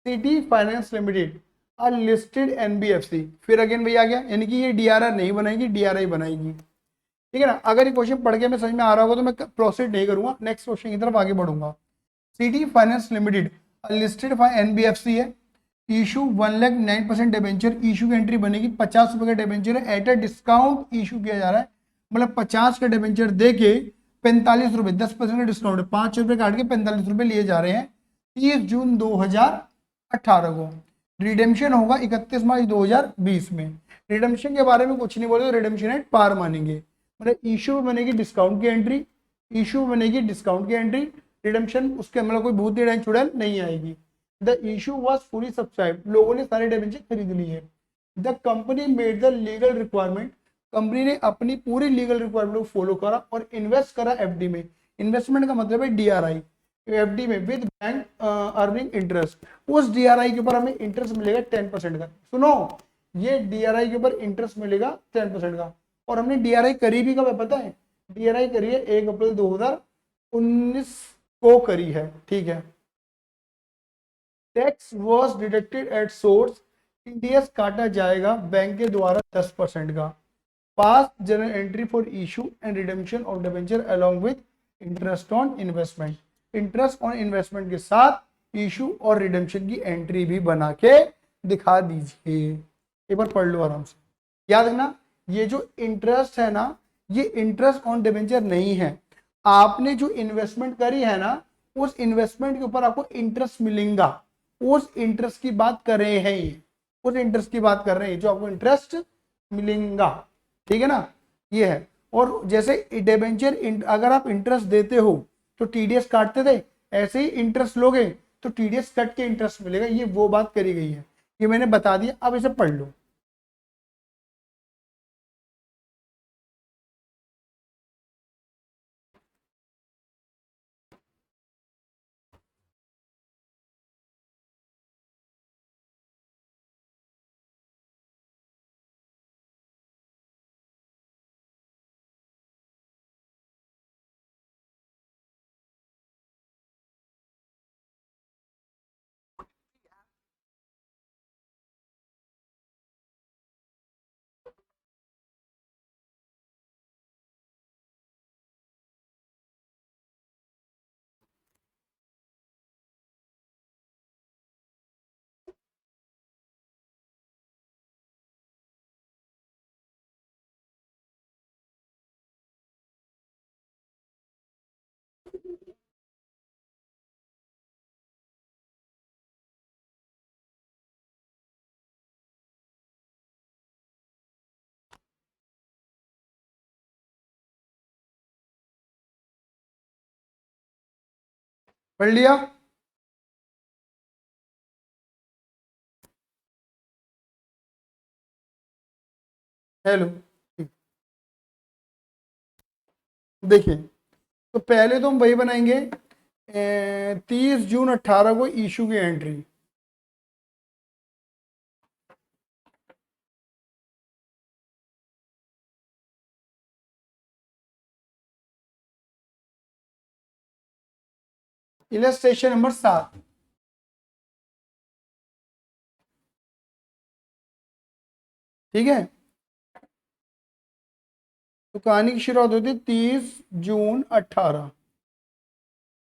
city finance limited a listed NBFC, फिर अगेन भैया आ गया, यानी कि ये डीआरआर नहीं बनाएगी, डीआरआई बनाएगी, ठीक है ना। अगर ये क्वेश्चन पढ़ के मैं समझ में आ रहा होगा तो मैं प्रोसीड नहीं करूंगा, नेक्स्ट क्वेश्चन की तरफ आगे बढ़ूंगा। City finance limited listed NBFC है, इशू 1,09% डिबेंचर, इशू की एंट्री बनेगी, 50 रुपए का डिबेंचर है, एट अ डिस्काउंट इशू किया जा रहा है, मतलब 50 का डिबेंचर दे के 45 रुपए, 10% का डिस्काउंट है, 5 रुपए काट के 45 रुपए लिए जा रहे हैं, 30 जून 2018 को, रिडेम्पशन होगा 31 मार्च 2020 में। रिडेम्पशन के बारे में कुछ नहीं बोले तो रिडेम्पशन एट पार मानेंगे, मतलब इशू में बनेगी डिस्काउंट की एंट्री, इशू में बनेगी डिस्काउंट की एंट्री, रिडेम्पशन उसके मतलब कोई भूत चुड़ैल नहीं आएगी। The issue was fully subscribe, लोगों ने सारे डिबेंचर खरीद लिए। The company made the legal requirement, company ने अपनी पूरी लीगल रिक्वायरमेंट को फॉलो करा और इन्वेस्ट करा एफडी में, इन्वेस्टमेंट का मतलब है डीआरआई, एफडी में विद बैंक अर्निंग इंटरेस्ट, उस डीआरआई के ऊपर हमें इंटरेस्ट मिलेगा 10% का, सुनो ये डीआरआई के ऊपर इंटरेस्ट मिलेगा 10% का, और हमने डीआरआई करी भी कब है पता है, डीआरआई करी है 1 अप्रैल 2019 को करी है, ठीक है। Tax was deducted at source, TDS काटा जाएगा बैंक के द्वारा 10% का, pass journal entry for issue and redemption of debenture along with interest on investment, interest on investment के साथ इशू और रिडेम्पशन की एंट्री भी बना के दिखा दीजिए, एक बार पढ़ लो आराम से, याद रखना ये जो इंटरेस्ट है ना, ये इंटरेस्ट ऑन डिबेंचर नहीं है, आपने जो इन्वेस्टमेंट करी है ना उस इन्वेस्टमेंट के ऊपर आपको इंटरेस्ट मिलेगा, उस इंटरेस्ट की बात कर रहे हैं ये, उस इंटरेस्ट की बात कर रहे हैं जो आपको इंटरेस्ट मिलेगा, ठीक है ना, ये है। और जैसे डिबेंचर अगर आप इंटरेस्ट देते हो तो टीडीएस काटते थे, ऐसे ही इंटरेस्ट लोगे तो टीडीएस कट के इंटरेस्ट मिलेगा, ये वो बात करी गई है, ये मैंने बता दिया, अब इसे पढ़ लो। पढ़ लिया, हेलो, देखिए तो पहले तो हम वही बनाएंगे 30 जून 18 को इशू की एंट्री। Illustration number 7। ठीक है, तो कहानी की शुरुआत होती है 30 जून 18।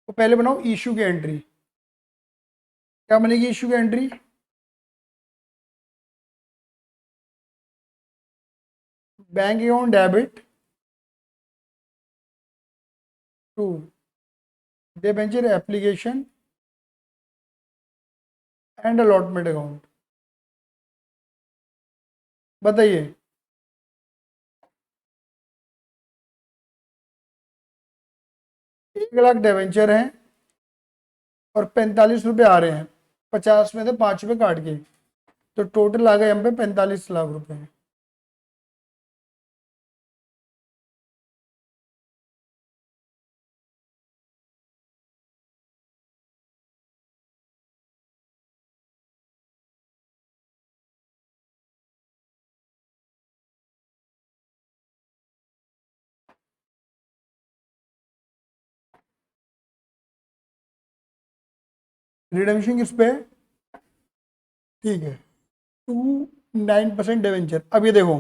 तो पहले बनाओ इशू की एंट्री। क्या बनेगी इशू की entry? Bank account debit to debenture application and allotment account. बताइए। 1 लाख डिबेंचर हैं और 45 रुपये आ रहे हैं, 50 में से 5 रुपये काट के, तो टोटल आ गए हम पे 45 लाख रुपए। रिडेम्पशन किस पे है? ठीक है, 2 9% डिवेंचर। अब ये देखो,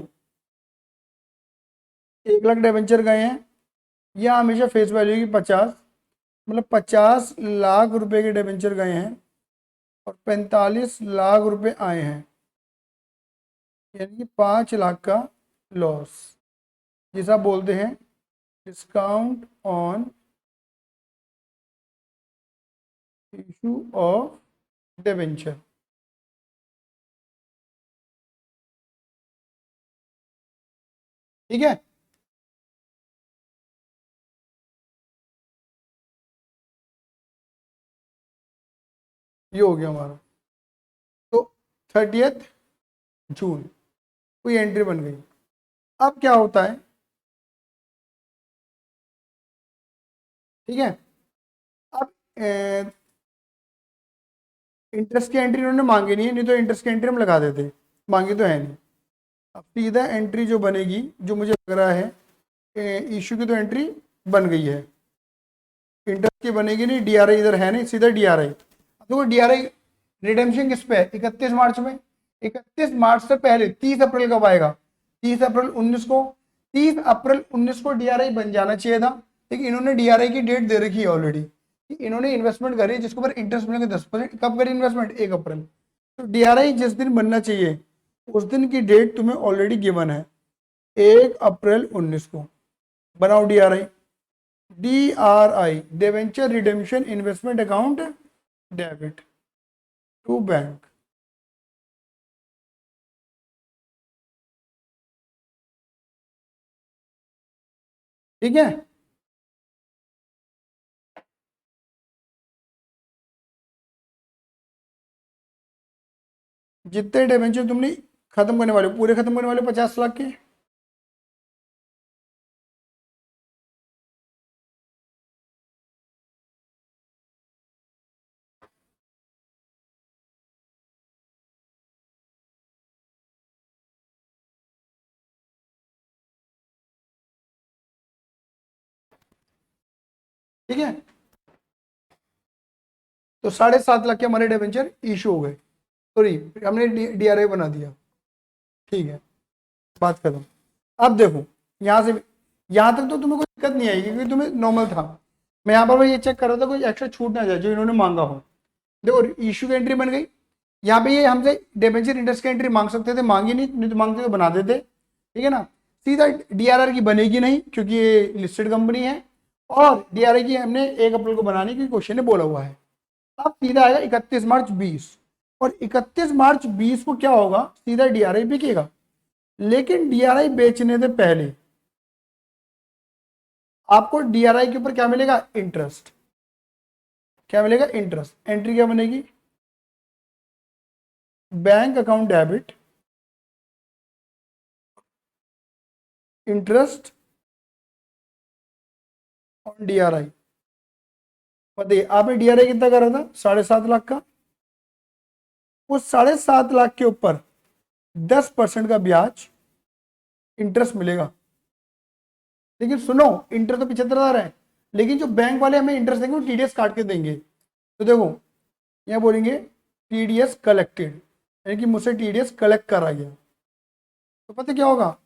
1 लाख डिवेंचर गए हैं, या हमेशा फेस वैल्यू की 50, मतलब 50 लाख रुपए के डिवेंचर गए हैं और 45 लाख रुपए आए हैं, यानी कि 5 लाख का लॉस, जिसे आप बोलते हैं discount on issue of debenture. ठीक है, ये हो गया हमारा। तो 30 जून कोई एंट्री बन गई। अब क्या होता है? ठीक है, अब इंटरेस्ट की एंट्री उन्होंने मांगी नहीं है, नहीं तो इंटरेस्ट की एंट्री हम लगा देते, मांगी तो है नहीं। अब सीधा एंट्री जो बनेगी, जो मुझे लग रहा है इशू की तो एंट्री बन गई है, इंटरेस्ट की बनेगी नहीं, डीआरआई इधर है नहीं, सीधा डीआरआई। देखो डीआरआई रिडेम्पशन किस पे है? 31 मार्च में। 31 मार्च से पहले 30 अप्रैल कब आएगा? 30 अप्रैल 19 को। 30 अप्रैल 19 को डीआरआई बन जाना चाहिए था, लेकिन इन्होंने डीआरआई की डेट दे रखी है ऑलरेडी। इन्होंने इन्वेस्टमेंट करी जिसके ऊपर इंटरेस्ट मिलेंगे 10%। कब करी इन्वेस्टमेंट? 1 अप्रैल। तो डीआरआई जिस दिन बनना चाहिए उस दिन की डेट तुम्हें ऑलरेडी गिवन है, 1 अप्रैल 19 को। बनाओ DRI. DRI debenture redemption investment account debit to bank. ठीक है, जितने डिवेंचर तुमने खत्म करने वाले, पूरे खत्म करने वाले 50 लाख के। ठीक है, तो 7.5 लाख के हमारे डिवेंचर इशू हो गए, सॉरी हमने डीआरआई बना दिया। ठीक है, बात खत्म। अब देखो, यहाँ से यहाँ तक तो तुम्हें कोई दिक्कत नहीं आएगी क्योंकि तुम्हें नॉर्मल था। मैं यहाँ पर ये चेक कर रहा था कोई एक्स्ट्रा छूट ना जाए जो इन्होंने मांगा हो। देखो इशू की एंट्री बन गई, यहाँ पे ये हमसे डिबेंचर इंटरेस्ट की एंट्री मांग सकते थे, मांगी नहीं, नहीं तो मांगते तो बना देते। ठीक है ना, सीधा डीआरआर की बनेगी नहीं क्योंकि ये लिस्टेड कंपनी है, और डीआरआई की हमने 1 अप्रैल को बनाने की क्वेश्चन ने बोला हुआ है। अब सीधा आएगा 31 मार्च 20, और 31 मार्च 20 को क्या होगा? सीधा डीआरआई बिकेगा, लेकिन डीआरआई बेचने से पहले आपको डीआरआई के ऊपर क्या मिलेगा? इंटरेस्ट। क्या मिलेगा? इंटरेस्ट। एंट्री क्या बनेगी? Bank account debit interest on DRI। बताइए आपने DRI कितना करा था? 7.5 लाख का। उस 7.5 लाख के ऊपर 10% का ब्याज इंटरेस्ट मिलेगा। लेकिन सुनो, इंटरेस्ट तो 75,000 है, लेकिन जो बैंक वाले हमें इंटरेस्ट देंगे वो TDS काट के देंगे। तो देखो यहाँ बोलेंगे TDS कलेक्टेड, यानी कि मुझसे TDS कलेक्ट करा गया। तो पता क्या होगा,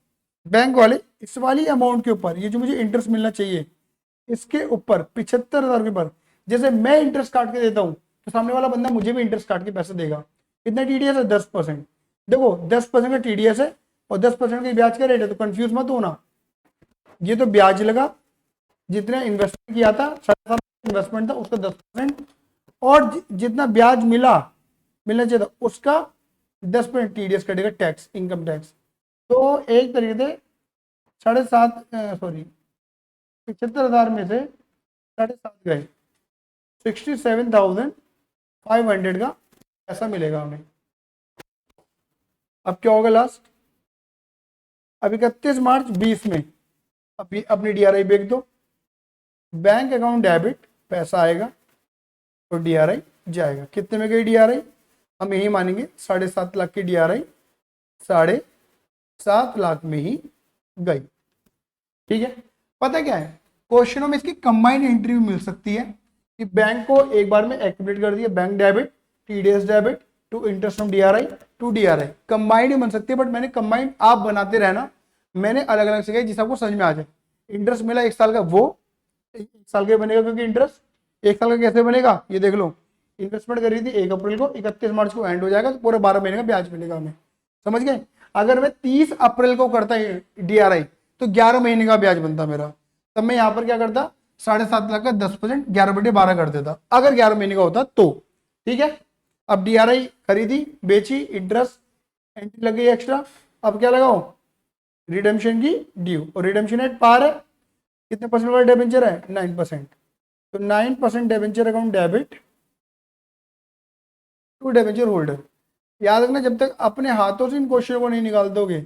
बैंक वाले इस वाली अमाउंट के ऊपर, ये जो मुझे इंटरेस्ट मिलना चाहिए इसके ऊपर 75,000 के ऊपर, जैसे मैं इंटरेस्ट काट के देता हूँ तो सामने वाला बंदा मुझे भी इंटरेस्ट काट के पैसे देगा। कितना TDS है? 10%। देखो 10% का TDS है और 10% का ब्याज का रेट है, तो कंफ्यूज मत होना। ये तो ब्याज लगा, जितने इन्वेस्टमेंट किया था, इन्वेस्टमेंट था उसका 10%, और जितना ब्याज मिलना चाहिए था उसका 10% TDS कटेगा, टैक्स, इनकम टैक्स। तो एक तरीके से 75,000 में से 7.5 गए, 67,500 का पैसा मिलेगा हमें। अब क्या होगा लास्ट? अब 31 मार्च 20 में अभी अपनी DRI बेच दो, बैंक अकाउंट डेबिट, पैसा आएगा तो DRI जाएगा। कितने में गई DRI? हम यही मानेंगे 7.5 लाख की DRI 7.5 लाख में ही गई। ठीक है, पता क्या है, क्वेश्चनों में इसकी कंबाइंड एंट्री भी मिल सकती है कि बैंक को एक बार में एक्टिवेट कर दिया, bank debit, TDS debit to interest from DRI to DRI, combined बन सकती है। बट मैंने कंबाइंड आप बनाते रहना, मैंने अलग अलग सिखाई जिस आपको समझ में आ जाए। इंटरेस्ट मिला 1 साल का, वो 1 साल का बनेगा, क्योंकि इंटरेस्ट 1 साल का कैसे बनेगा ये देख लो। इन्वेस्टमेंट करी थी 1 अप्रैल को, 31 मार्च को एंड हो जाएगा, तो पूरे 12 महीने का ब्याज मिलेगा हमें। समझ गए? अगर मैं 30 अप्रैल को करता है DRI तो 11 महीने का ब्याज बनता मेरा, तब मैं यहाँ पर क्या करता, 7.5 लाख का 10% 11/12 कर देता, अगर 11 महीने का होता तो। ठीक है, अब DRI खरीदी, बेची, इंटरेस्ट एंट्री लग गई एक्स्ट्रा। अब क्या लगाओ? रिडेम्पशन की ड्यू, और रिडेम्पशन एट पार है। कितने परसेंट वाला डिबेंचर है? 9%। तो 9% debenture account debit to debenture holder. याद रखना, जब तक अपने हाथों से इन क्वेश्चन को नहीं निकाल दोगे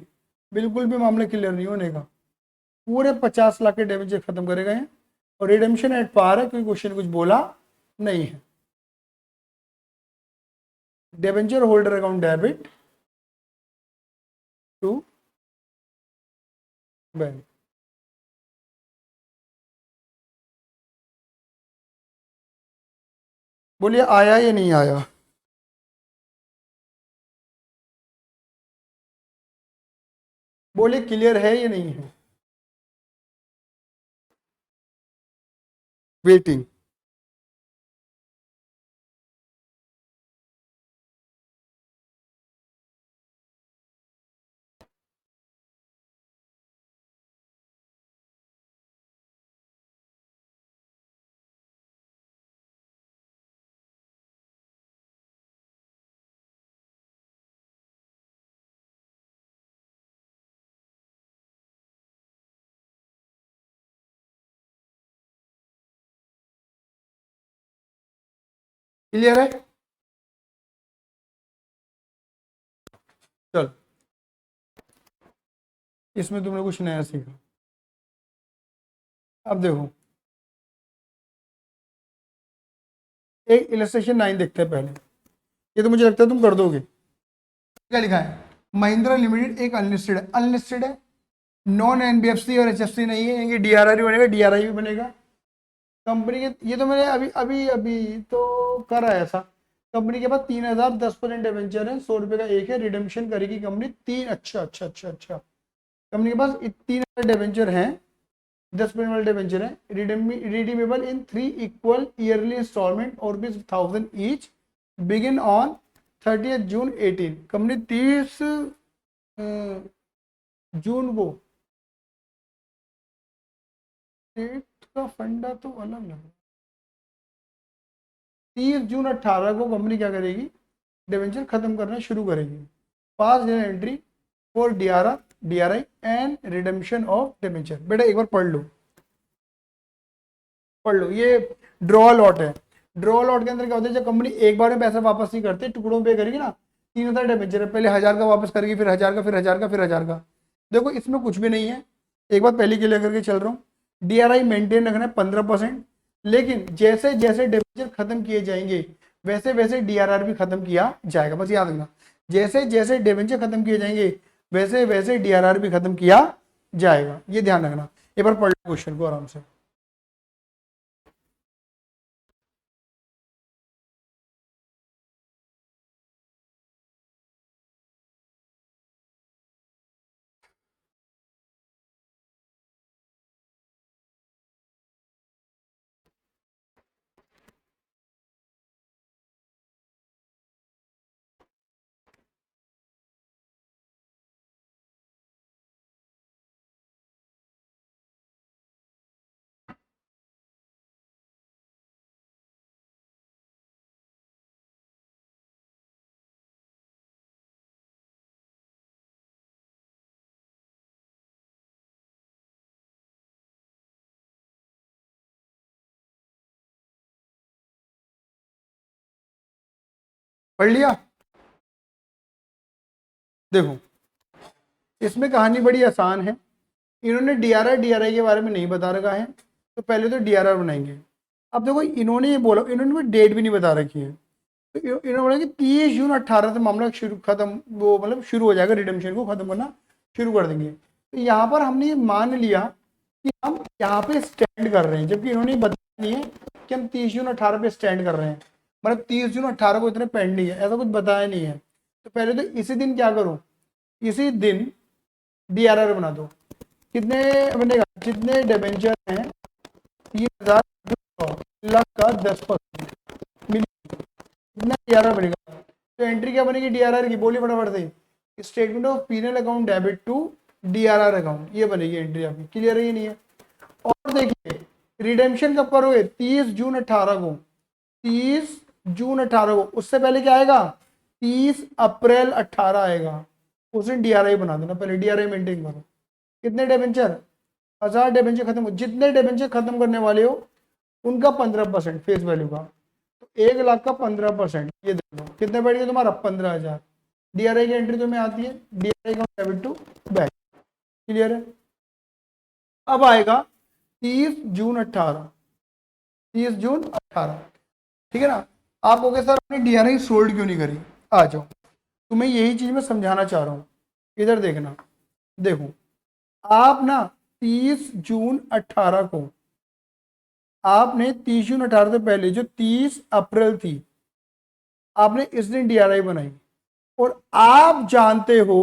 बिल्कुल भी मामला क्लियर नहीं होने का। पूरे 50 लाख के डिबेंचर खत्म करे गए हैं, और रिडेम्पशन एट पार है, क्योंकि क्वेश्चन कुछ बोला नहीं है। Debenture holder account debit to bank. बोलिए आया या नहीं आया? बोलिए क्लियर है या नहीं है? वेटिंग। क्लियर है? चल, इसमें तुमने कुछ नया सीखा। अब देखो, एक इलस्ट्रेशन 9 देखते हैं पहले। ये तो मुझे लगता है तुम कर दोगे। क्या लिखा है? महिंद्रा लिमिटेड एक अनलिस्टेड है, अनलिस्टेड है, नॉन NBFC और HFC नहीं है, यानी DRI भी बनेगा, DRI भी बनेगा। कंपनी के, ये तो मैंने अभी अभी अभी तो करा है ऐसा। कंपनी के पास 3,000 10% डिबेंचर है, 100 रुपये का एक है, रिडेम्पशन करेगी कंपनी 3। अच्छा अच्छा अच्छा अच्छा, कंपनी के पास 3,000 डिबेंचर हैं, 10% वाले डिबेंचर है, रिडीमेबल इन 3 इक्वल ईयरली इंस्टॉलमेंट और ₹1,000 each, begin on 30 June 18। Company 30 जून को, डेट का फंडा तो अलग लग रहा है। 30 जून 18 को कंपनी क्या करेगी? डिवेंचर खत्म करना शुरू करेगी। Pass entry for DRI and redemption of debenture. बेटा एक बार पढ़ लो, ये ड्रॉ लॉट है। ड्रॉ लॉट के अंदर क्या होता है, जब कंपनी एक बार में पैसा वापस नहीं करती, टुकड़ों पे करेगी ना, 3,000 डिवेंचर है, पहले 1,000 का वापस करेगी, फिर 1,000 का, फिर 1,000 का, फिर 1,000 का। देखो इसमें कुछ भी नहीं है, एक बार पहले क्लियर करके चल रहा हूँ। DRI मेंटेन रखना है 15%, लेकिन जैसे जैसे डिबेंचर खत्म किए जाएंगे वैसे वैसे DRR भी खत्म किया जाएगा। बस याद रखना, जैसे जैसे डिबेंचर खत्म किए जाएंगे वैसे वैसे DRR भी खत्म किया जाएगा, ये ध्यान रखना। एक बार पढ़ लो क्वेश्चन को आराम से। पढ़ लिया? देखो, इसमें कहानी बड़ी आसान है। इन्होंने DRI के बारे में नहीं बता रखा है, तो पहले तो DRR बनाएंगे। अब देखो, इन्होंने ये बोला, इन्होंने कोई डेट भी नहीं बता रखी है, तो इन्होंने बोला कि 30 जून 18 से मामला शुरू खत्म, वो मतलब शुरू हो जाएगा, रिडेम्पशन को खत्म करना शुरू कर देंगे। तो यहाँ पर हमने ये मान लिया कि हम यहाँ पे स्टैंड कर रहे हैं, जबकि इन्होंने बताया नहीं है कि हम 30 जून 18 पे स्टैंड कर रहे हैं, मतलब 30 जून 18 को इतने पेंडिंग है, ऐसा कुछ बताया नहीं है। तो पहले तो इसी दिन क्या करो, इसी दिन DRR बना दो। कितने बनेगा, जितने डिबेंचर हैं 3,200 लाख का 10% कितना DRR बनेगा। तो एंट्री क्या बनेगी DRR की, बोलिए फटाफट से। Statement of penal account debit to DRR account, ये बनेगी एंट्री आपकी। क्लियर है ये नहीं है? और देखिए, रिडेम्पशन कब करोगे, 30 जून 18 को, 30 जून 18 को। उससे पहले क्या आएगा, 30 अप्रैल 18 आएगा, उस दिन DRI बना देना। पहले DRI मेंटेन करो। कितने डिबेंचर, 1000 डिबेंचर खत्म हो, जितने डिबेंचर खत्म करने वाले हो उनका 15% फेस वैल्यू का, तो 1 लाख का 15%, ये देख लो कितने बैठ गए तुम्हारा, 15,000। DRI की एंट्री तुम्हें आती है, DRI का डेबिट टू बैंक। क्लियर है? अब आएगा 30 जून 18, 30 जून 18, ठीक है ना। आप कहोगे सर आपने DRI सोल्ड क्यों नहीं करी, आ जाओ, तुम्हें यही चीज मैं समझाना चाह रहा हूँ। इधर देखना, देखो आप ना 30 जून 18 को, आपने 30 जून 18 से पहले जो 30 अप्रैल थी, आपने इस दिन DRI बनाई, और आप जानते हो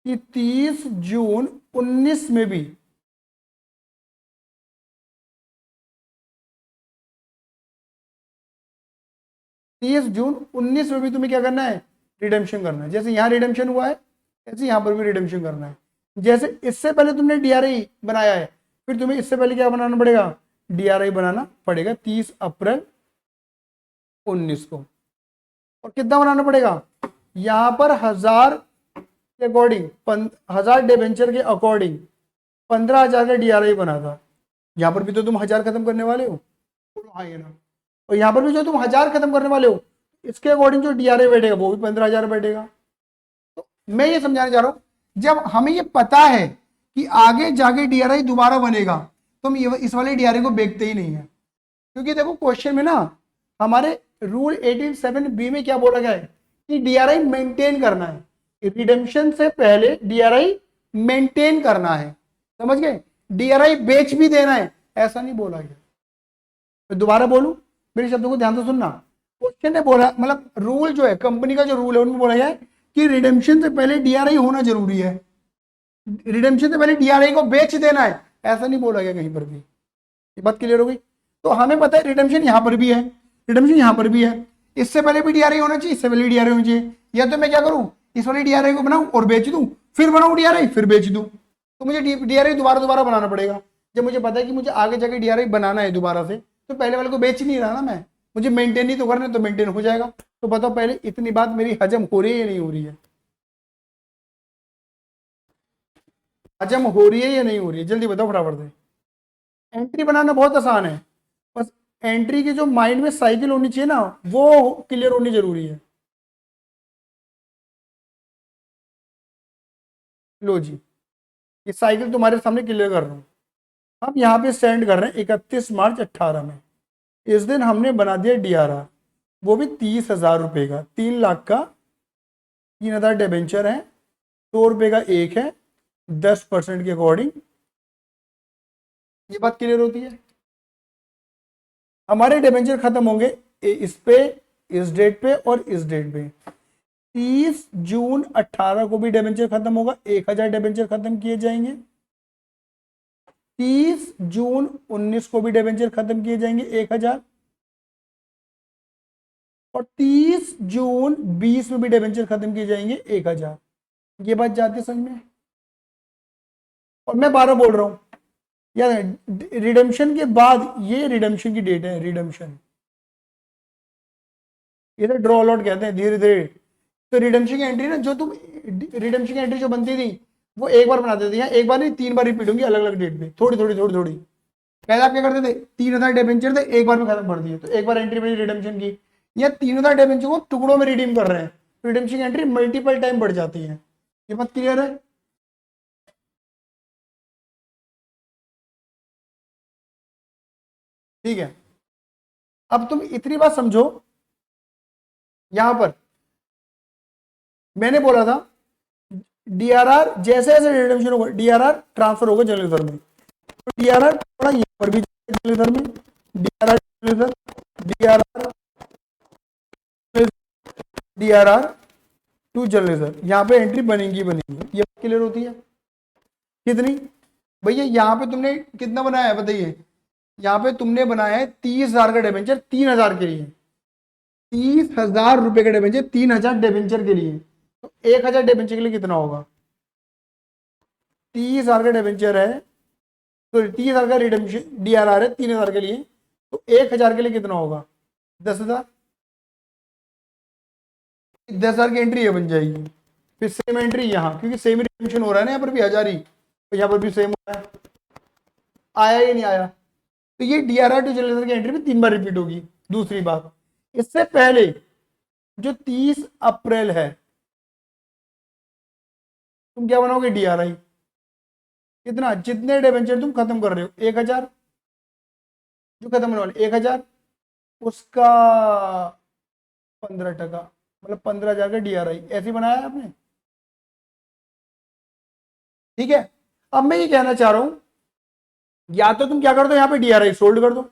कि 30 जून 19 में भी, 30 जून 19 में भी तुम्हें क्या करना है, रिडेम्पशन करना है। जैसे यहाँ रिडेम्पशन हुआ है, ऐसे यहाँ पर भी रिडेम्पशन करना है। जैसे इससे पहले तुमने DRI बनाया है, फिर तुम्हें इससे पहले क्या बनाना पड़ेगा, DRI बनाना पड़ेगा 30 अप्रैल 19 को। और कितना बनाना पड़ेगा, यहाँ पर 1000 के अकॉर्डिंग, 1000 डिबेंचर के अकॉर्डिंग 15,000 का DRI बना था। यहाँ पर भी तो तुम 1000 खत्म करने वाले हो, हाँ ये ना। और यहाँ पर भी जो तुम 1000 खत्म करने वाले हो, इसके अकॉर्डिंग जो DRI बैठेगा वो भी 15,000 बैठेगा। तो मैं ये समझाना चाह रहा हूँ, जब हमें ये पता है कि आगे जाके DRI दोबारा बनेगा, तो हम इस वाले DRI को बेचते ही नहीं है। क्योंकि देखो क्वेश्चन में ना, हमारे रूल 18(7)B में क्या बोला गया है कि DRI मेंटेन करना है, रिडेम्पशन से पहले DRI मेंटेन करना है, समझ गए। DRI बेच भी देना है ऐसा नहीं बोला गया। तो दोबारा बोलूं, मेरे शब्दों को ध्यान से सुनना। क्वेश्चन ने बोला, मतलब रूल जो है, कंपनी का जो रूल है उनमें बोला गया है कि रिडेम्पशन से पहले DRI होना जरूरी है, रिडेम्पशन से पहले DRI को बेच देना है, ऐसा नहीं बोला गया कहीं पर भी। ये बात क्लियर हो गई? तो हमें पता है रिडेम्पशन यहाँ पर भी है, रिडेम्पशन यहाँ पर भी है, इससे पहले भी DRI होना चाहिए, इससे पहले DRI होना चाहिए। या तो मैं क्या करूँ, इस वाले DRI को बनाऊं और बेच दूं, फिर बनाऊं DRI फिर बेच दूं, तो मुझे DRI दोबारा दोबारा बनाना पड़ेगा। जब मुझे पता है कि मुझे आगे जाके DRI बनाना है दोबारा से, तो पहले वाले को बेच नहीं रहा ना मैं, मुझे मेंटेन ही तो करना है, तो मेंटेन हो जाएगा। तो बताओ पहले इतनी बात मेरी हजम हो रही है या नहीं हो रही है, हजम हो रही है या नहीं हो रही है, जल्दी बताओ फटाफट से। एंट्री बनाना बहुत आसान है, बस एंट्री की जो माइंड में साइकिल होनी चाहिए ना, वो क्लियर होनी जरूरी है। लो जी, ये साइकिल तुम्हारे सामने क्लियर कर रहा हूं। हम यहाँ पे स्टैंड कर रहे हैं 31 मार्च 18 में। इस दिन हमने बना दिया DRR, वो भी 30,000 रुपये का, 3 लाख का 3,000 डिबेंचर है, 100 रुपये का एक है, 10% के अकॉर्डिंग। ये बात क्लियर होती है। हमारे डिबेंचर खत्म होंगे इस पे, इस डेट पे और इस डेट पे। 30 जून 18 को भी डिबेंचर खत्म होगा, 1,000 डिबेंचर खत्म किए जाएंगे। 30 जून 19 को भी डिबेंचर खत्म किए जाएंगे 1,000, और 30 जून 20 में भी डिबेंचर खत्म किए जाएंगे 1,000। ये बात जाती है समझ में। और मैं 12 बोल रहा हूं यार, रिडेम्पशन के बाद ये रिडेम्पशन की डेट है, रिडेम्पशन इसे ड्रॉ अलॉट कहते हैं धीरे धीरे। तो रिडेम्पशन की एंट्री ना, जो तुम रिडेम्पशन की एंट्री जो बनती थी वो एक बार बनाते थे, एक बार नहीं 3 बार रिपीट होंगी अलग अलग डेट पे, थोड़ी थोड़ी थोड़ी थोड़ी। पहले आप क्या करते थे, 3,000 डिबेंचर थे, एक बार में खत्म कर दिए, तो एक बार एंट्री बनी रिडेम्पशन की। या 3,000 डिबेंचर को टुकड़ों में रिडीम कर रहे हैं, रिडेम्पशन की एंट्री मल्टीपल टाइम बढ़ जाती है। ये बात क्लियर है। ठीक है, अब तुम इतनी बात समझो, यहां पर मैंने बोला था DRR जैसे जैसे रिडेम्पशन होगा DRR ट्रांसफर होगा जनरल रिजर्व में। तो DRR थोड़ा यहाँ पर भी जनरल रिजर्व में, DRR DRR DRR to general reserve, यहाँ पे एंट्री बनेगी बनेगी। ये क्लियर होती है। कितनी भैया, यहाँ पे तुमने कितना बनाया है बताइए। यहाँ पे तुमने बनाया है 30,000 का डिबेंचर 3,000 के लिए, 30,000 रुपए का डिबेंचर 3,000 डिबेंचर के लिए। तो 1,000 डिबेंचर के लिए कितना होगा, 30,000 का डिबेंचर है, तो 30,000 का रिडेम्पशन DRR है 3,000 के लिए, तो 1,000 के लिए कितना होगा 10,000। 10,000 की एंट्री ये बन जाएगी। फिर सेम एंट्री यहाँ, क्योंकि सेम रिडेम्पशन हो रहा है ना यहाँ पर भी 1,000 ही, तो यहाँ पर भी सेम हो रहा है। आया ही नहीं आया, तो ये DRR टू जनरल की एंट्री में 3 बार रिपीट होगी। दूसरी बात, इससे पहले जो 30 अप्रैल है तुम क्या बनाओगे DRI, कितना, जितने डिबेंचर तुम खत्म कर रहे हो 1,000, जो खत्म होने वाले 1,000, उसका 15%, मतलब 15,000 का DRI ऐसे बनाया है आपने। ठीक है, अब मैं ये कहना चाह रहा हूं, या तो तुम क्या कर दो यहाँ पे DRI सोल्ड कर दो,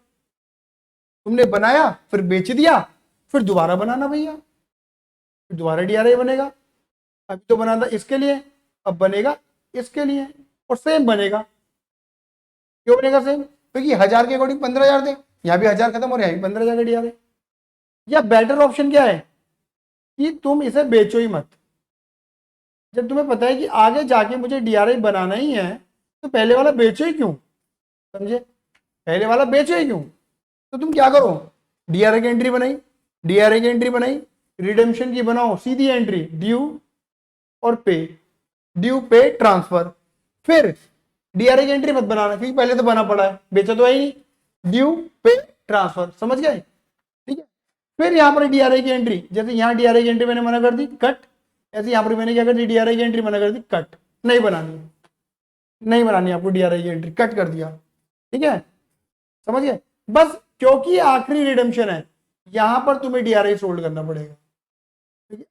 तुमने बनाया फिर बेच दिया, फिर दोबारा बनाना भैया, फिर दोबारा DRI बनेगा। अभी तो बना था इसके लिए, अब बनेगा इसके लिए, और सेम बनेगा। क्यों बनेगा सेम, क्योंकि 1,000 के अकॉर्डिंग 15,000 थे, यहाँ भी 1,000 खत्म और यहाँ भी 15,000 का DRI। या बेटर ऑप्शन क्या है कि तुम इसे बेचो ही मत। जब तुम्हें पता है कि आगे जाके मुझे DRI बनाना ही है, तो पहले वाला बेचो ही क्यों, समझे, पहले वाला बेचो ही क्यों। तो तुम क्या करो, DRI की एंट्री बनाई, DRI की एंट्री बनाई, रिडेम्पशन की बनाओ सीधी एंट्री, ड्यू और पे, ड्यू पे ट्रांसफर। फिर DRI की एंट्री मत बनाना, क्योंकि पहले तो बना पड़ा है, बेचा तो है ही नहीं, ड्यू पे ट्रांसफर, समझ गए। ठीक है, फिर यहाँ पर DRI की एंट्री, जैसे यहाँ DRI की एंट्री मैंने मना कर दी कट, ऐसे यहाँ पर मैंने क्या कर दी DRI की एंट्री मना कर दी कट, नहीं बनानी, नहीं बनानी आपको DRI की एंट्री, कट कर दिया। ठीक है, समझ गए। बस क्योंकि आखिरी रिडेम्पशन है, यहां पर तुम्हें DRI सोल्ड करना पड़ेगा। ठीक है,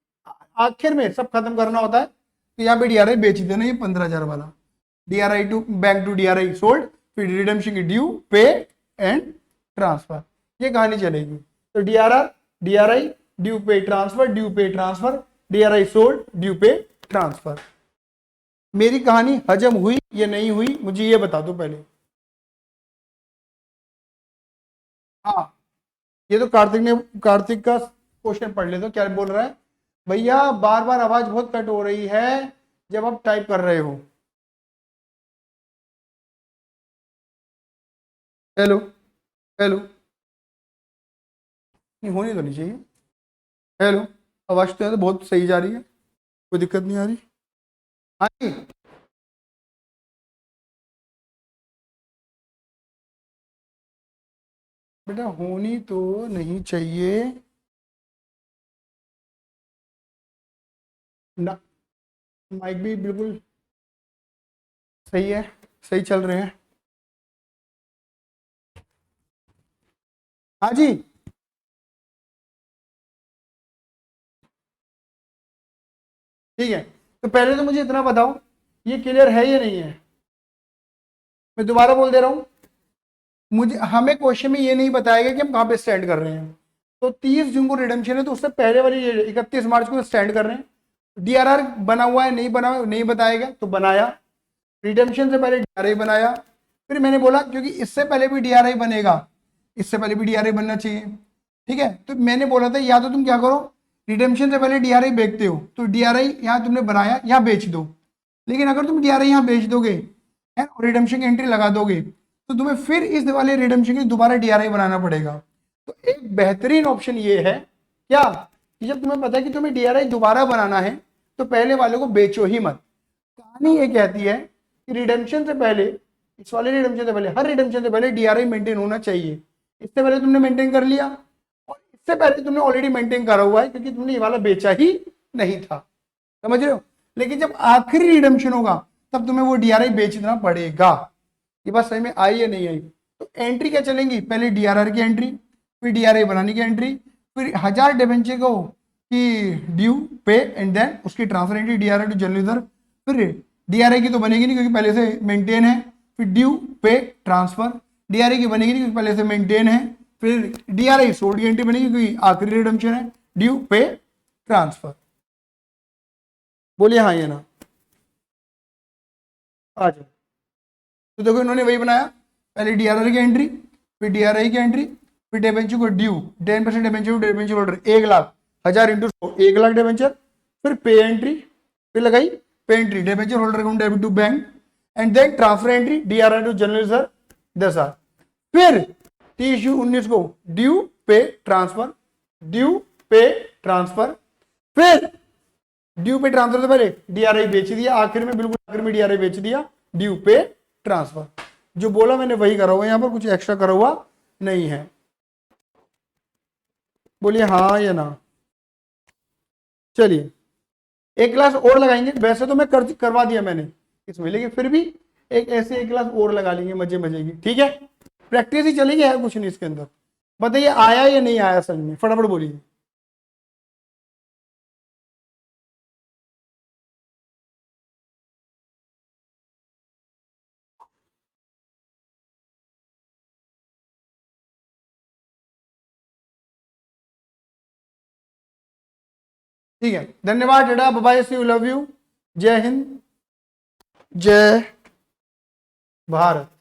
आखिर में सब खत्म करना होता है, तो यहाँ पे DRI बेच देना, ये 15,000 वाला DRI to bank to DRI sold, फिर रिडेम्पशन की ड्यू पे एंड ट्रांसफर, ये कहानी चलेगी। तो DRI due pay transfer, due pay transfer, DRI sold, due pay transfer. मेरी कहानी हजम हुई या नहीं हुई, मुझे ये बता दो पहले। हाँ, ये तो कार्तिक का क्वेश्चन पढ़ ले, तो क्या बोल रहा है भैया, बार बार आवाज बहुत कट हो रही है जब आप टाइप कर रहे हो। हेलो, हेलो, नहीं होनी तो नहीं चाहिए। हेलो, आवाज तो है तो बहुत सही जा रही है, कोई दिक्कत नहीं आ रही। हाँ जी, बेटा होनी तो नहीं चाहिए ना, माइक भी बिल्कुल सही है, सही चल रहे हैं। हाँ जी, ठीक है। तो पहले तो मुझे इतना बताओ, ये क्लियर है या नहीं है? मैं दोबारा बोल दे रहा हूं, मुझे हमें क्वेश्चन में ये नहीं बताया गया कि हम कहाँ पे स्टैंड कर रहे हैं। तो 30 जून को रिडम्पशन है, तो उससे पहले वाली 31 मार्च को स्टैंड कर रहे हैं। डीआरआर बना हुआ है, नहीं बना हुआ, नहीं बताएगा तो बनाया। रिडम्पशन से पहले डीआरआई बनाया। फिर मैंने बोला क्योंकि इससे पहले भी डीआरआई बनेगा, इससे पहले भी डीआरआई बनना चाहिए, ठीक है। तो मैंने बोला था या तो तुम क्या करो, रिडम्पशन से पहले डीआरआई बेचते हो तो डीआरआई यहाँ तुमने बनाया, यहाँ बेच दो। लेकिन अगर तुम डीआरआई यहाँ बेच दोगे है और रिडम्पशन की एंट्री लगा दोगे, तो तुम्हें फिर इस वाले रिडम्पशन की दोबारा डीआरआई बनाना पड़ेगा। तो एक बेहतरीन ऑप्शन ये है क्या, कि जब तुम्हें पता है कि तुम्हें डीआरआई दोबारा बनाना है, तो पहले वाले को बेचो ही मत। कहानी ये कहती है कि रिडेम्पशन से पहले, इस वाले रिडेम्पशन से पहले, हर रिडेम्पशन से पहले डीआरआई मेंटेन होना चाहिए। इससे पहले तुमने मेंटेन कर लिया, और इससे पहले तुमने ऑलरेडी मेंटेन करा हुआ है क्योंकि तुमने ये वाला बेचा ही नहीं था, समझ रहे हो। लेकिन जब आखिरी रिडेम्पशन होगा तब तुम्हें वो डीआरआई बेचना पड़ेगा। ये बात सही में आई या नहीं आई? तो एंट्री क्या चलेंगी, पहले डीआरआर की एंट्री, फिर डीआरआई बनाने की एंट्री, फिर 1000 डिबेंचर को कि ड्यू पे एंड देन उसकी transfer entry DRI to general reserve. फिर डीआरआई की तो बनेगी नहीं क्योंकि पहले से मेंटेन है। फिर ड्यू पे ट्रांसफर, डीआरआई की बनेगी नहीं क्योंकि पहले से मेंटेन है। फिर डीआरआई सोल्ड की एंट्री बनेगी क्योंकि आखिरी रिडम्पशन है। ड्यू पे ट्रांसफर, बोलिए हाँ या ना। आ जाओ। तो देखो इन्होंने वही बनाया, पहले डीआरआर की एंट्री, फिर डीआरआई की एंट्री, फिर डिबेंचर को due 10% debenture to debenture holder 1 lakh, 1000 into 1 लाख डिबेंचर। फिर पे एंट्री, फिर लगाई pay entry, debenture holder account debit to bank, and then transfer entry DRR to general reserve 10,000। फिर 30 जून 19 को due pay transfer, due pay transfer, फिर due pay transfer से पहले DRI बेच दिया, आखिर में बिल्कुल आखिर में डीआरआई बेच दिया, ड्यू पे ट्रांसफर। जो बोला मैंने वही करा हुआ है, यहां पर कुछ एक्स्ट्रा करा हुआ नहीं है। बोलिए हाँ या ना। चलिए एक क्लास और लगाएंगे, वैसे तो मैं करवा दिया मैंने इसमें, लेकिन फिर भी एक एक क्लास और लगा लेंगे मजे मजे की, ठीक है। प्रैक्टिस ही चलेगी, है कुछ नहीं इसके अंदर। बताइए आया या नहीं आया समझ में, फटाफट बोलिए। ठीक है, धन्यवाद, tata bye bye, see you, love you, जय हिंद, जय भारत।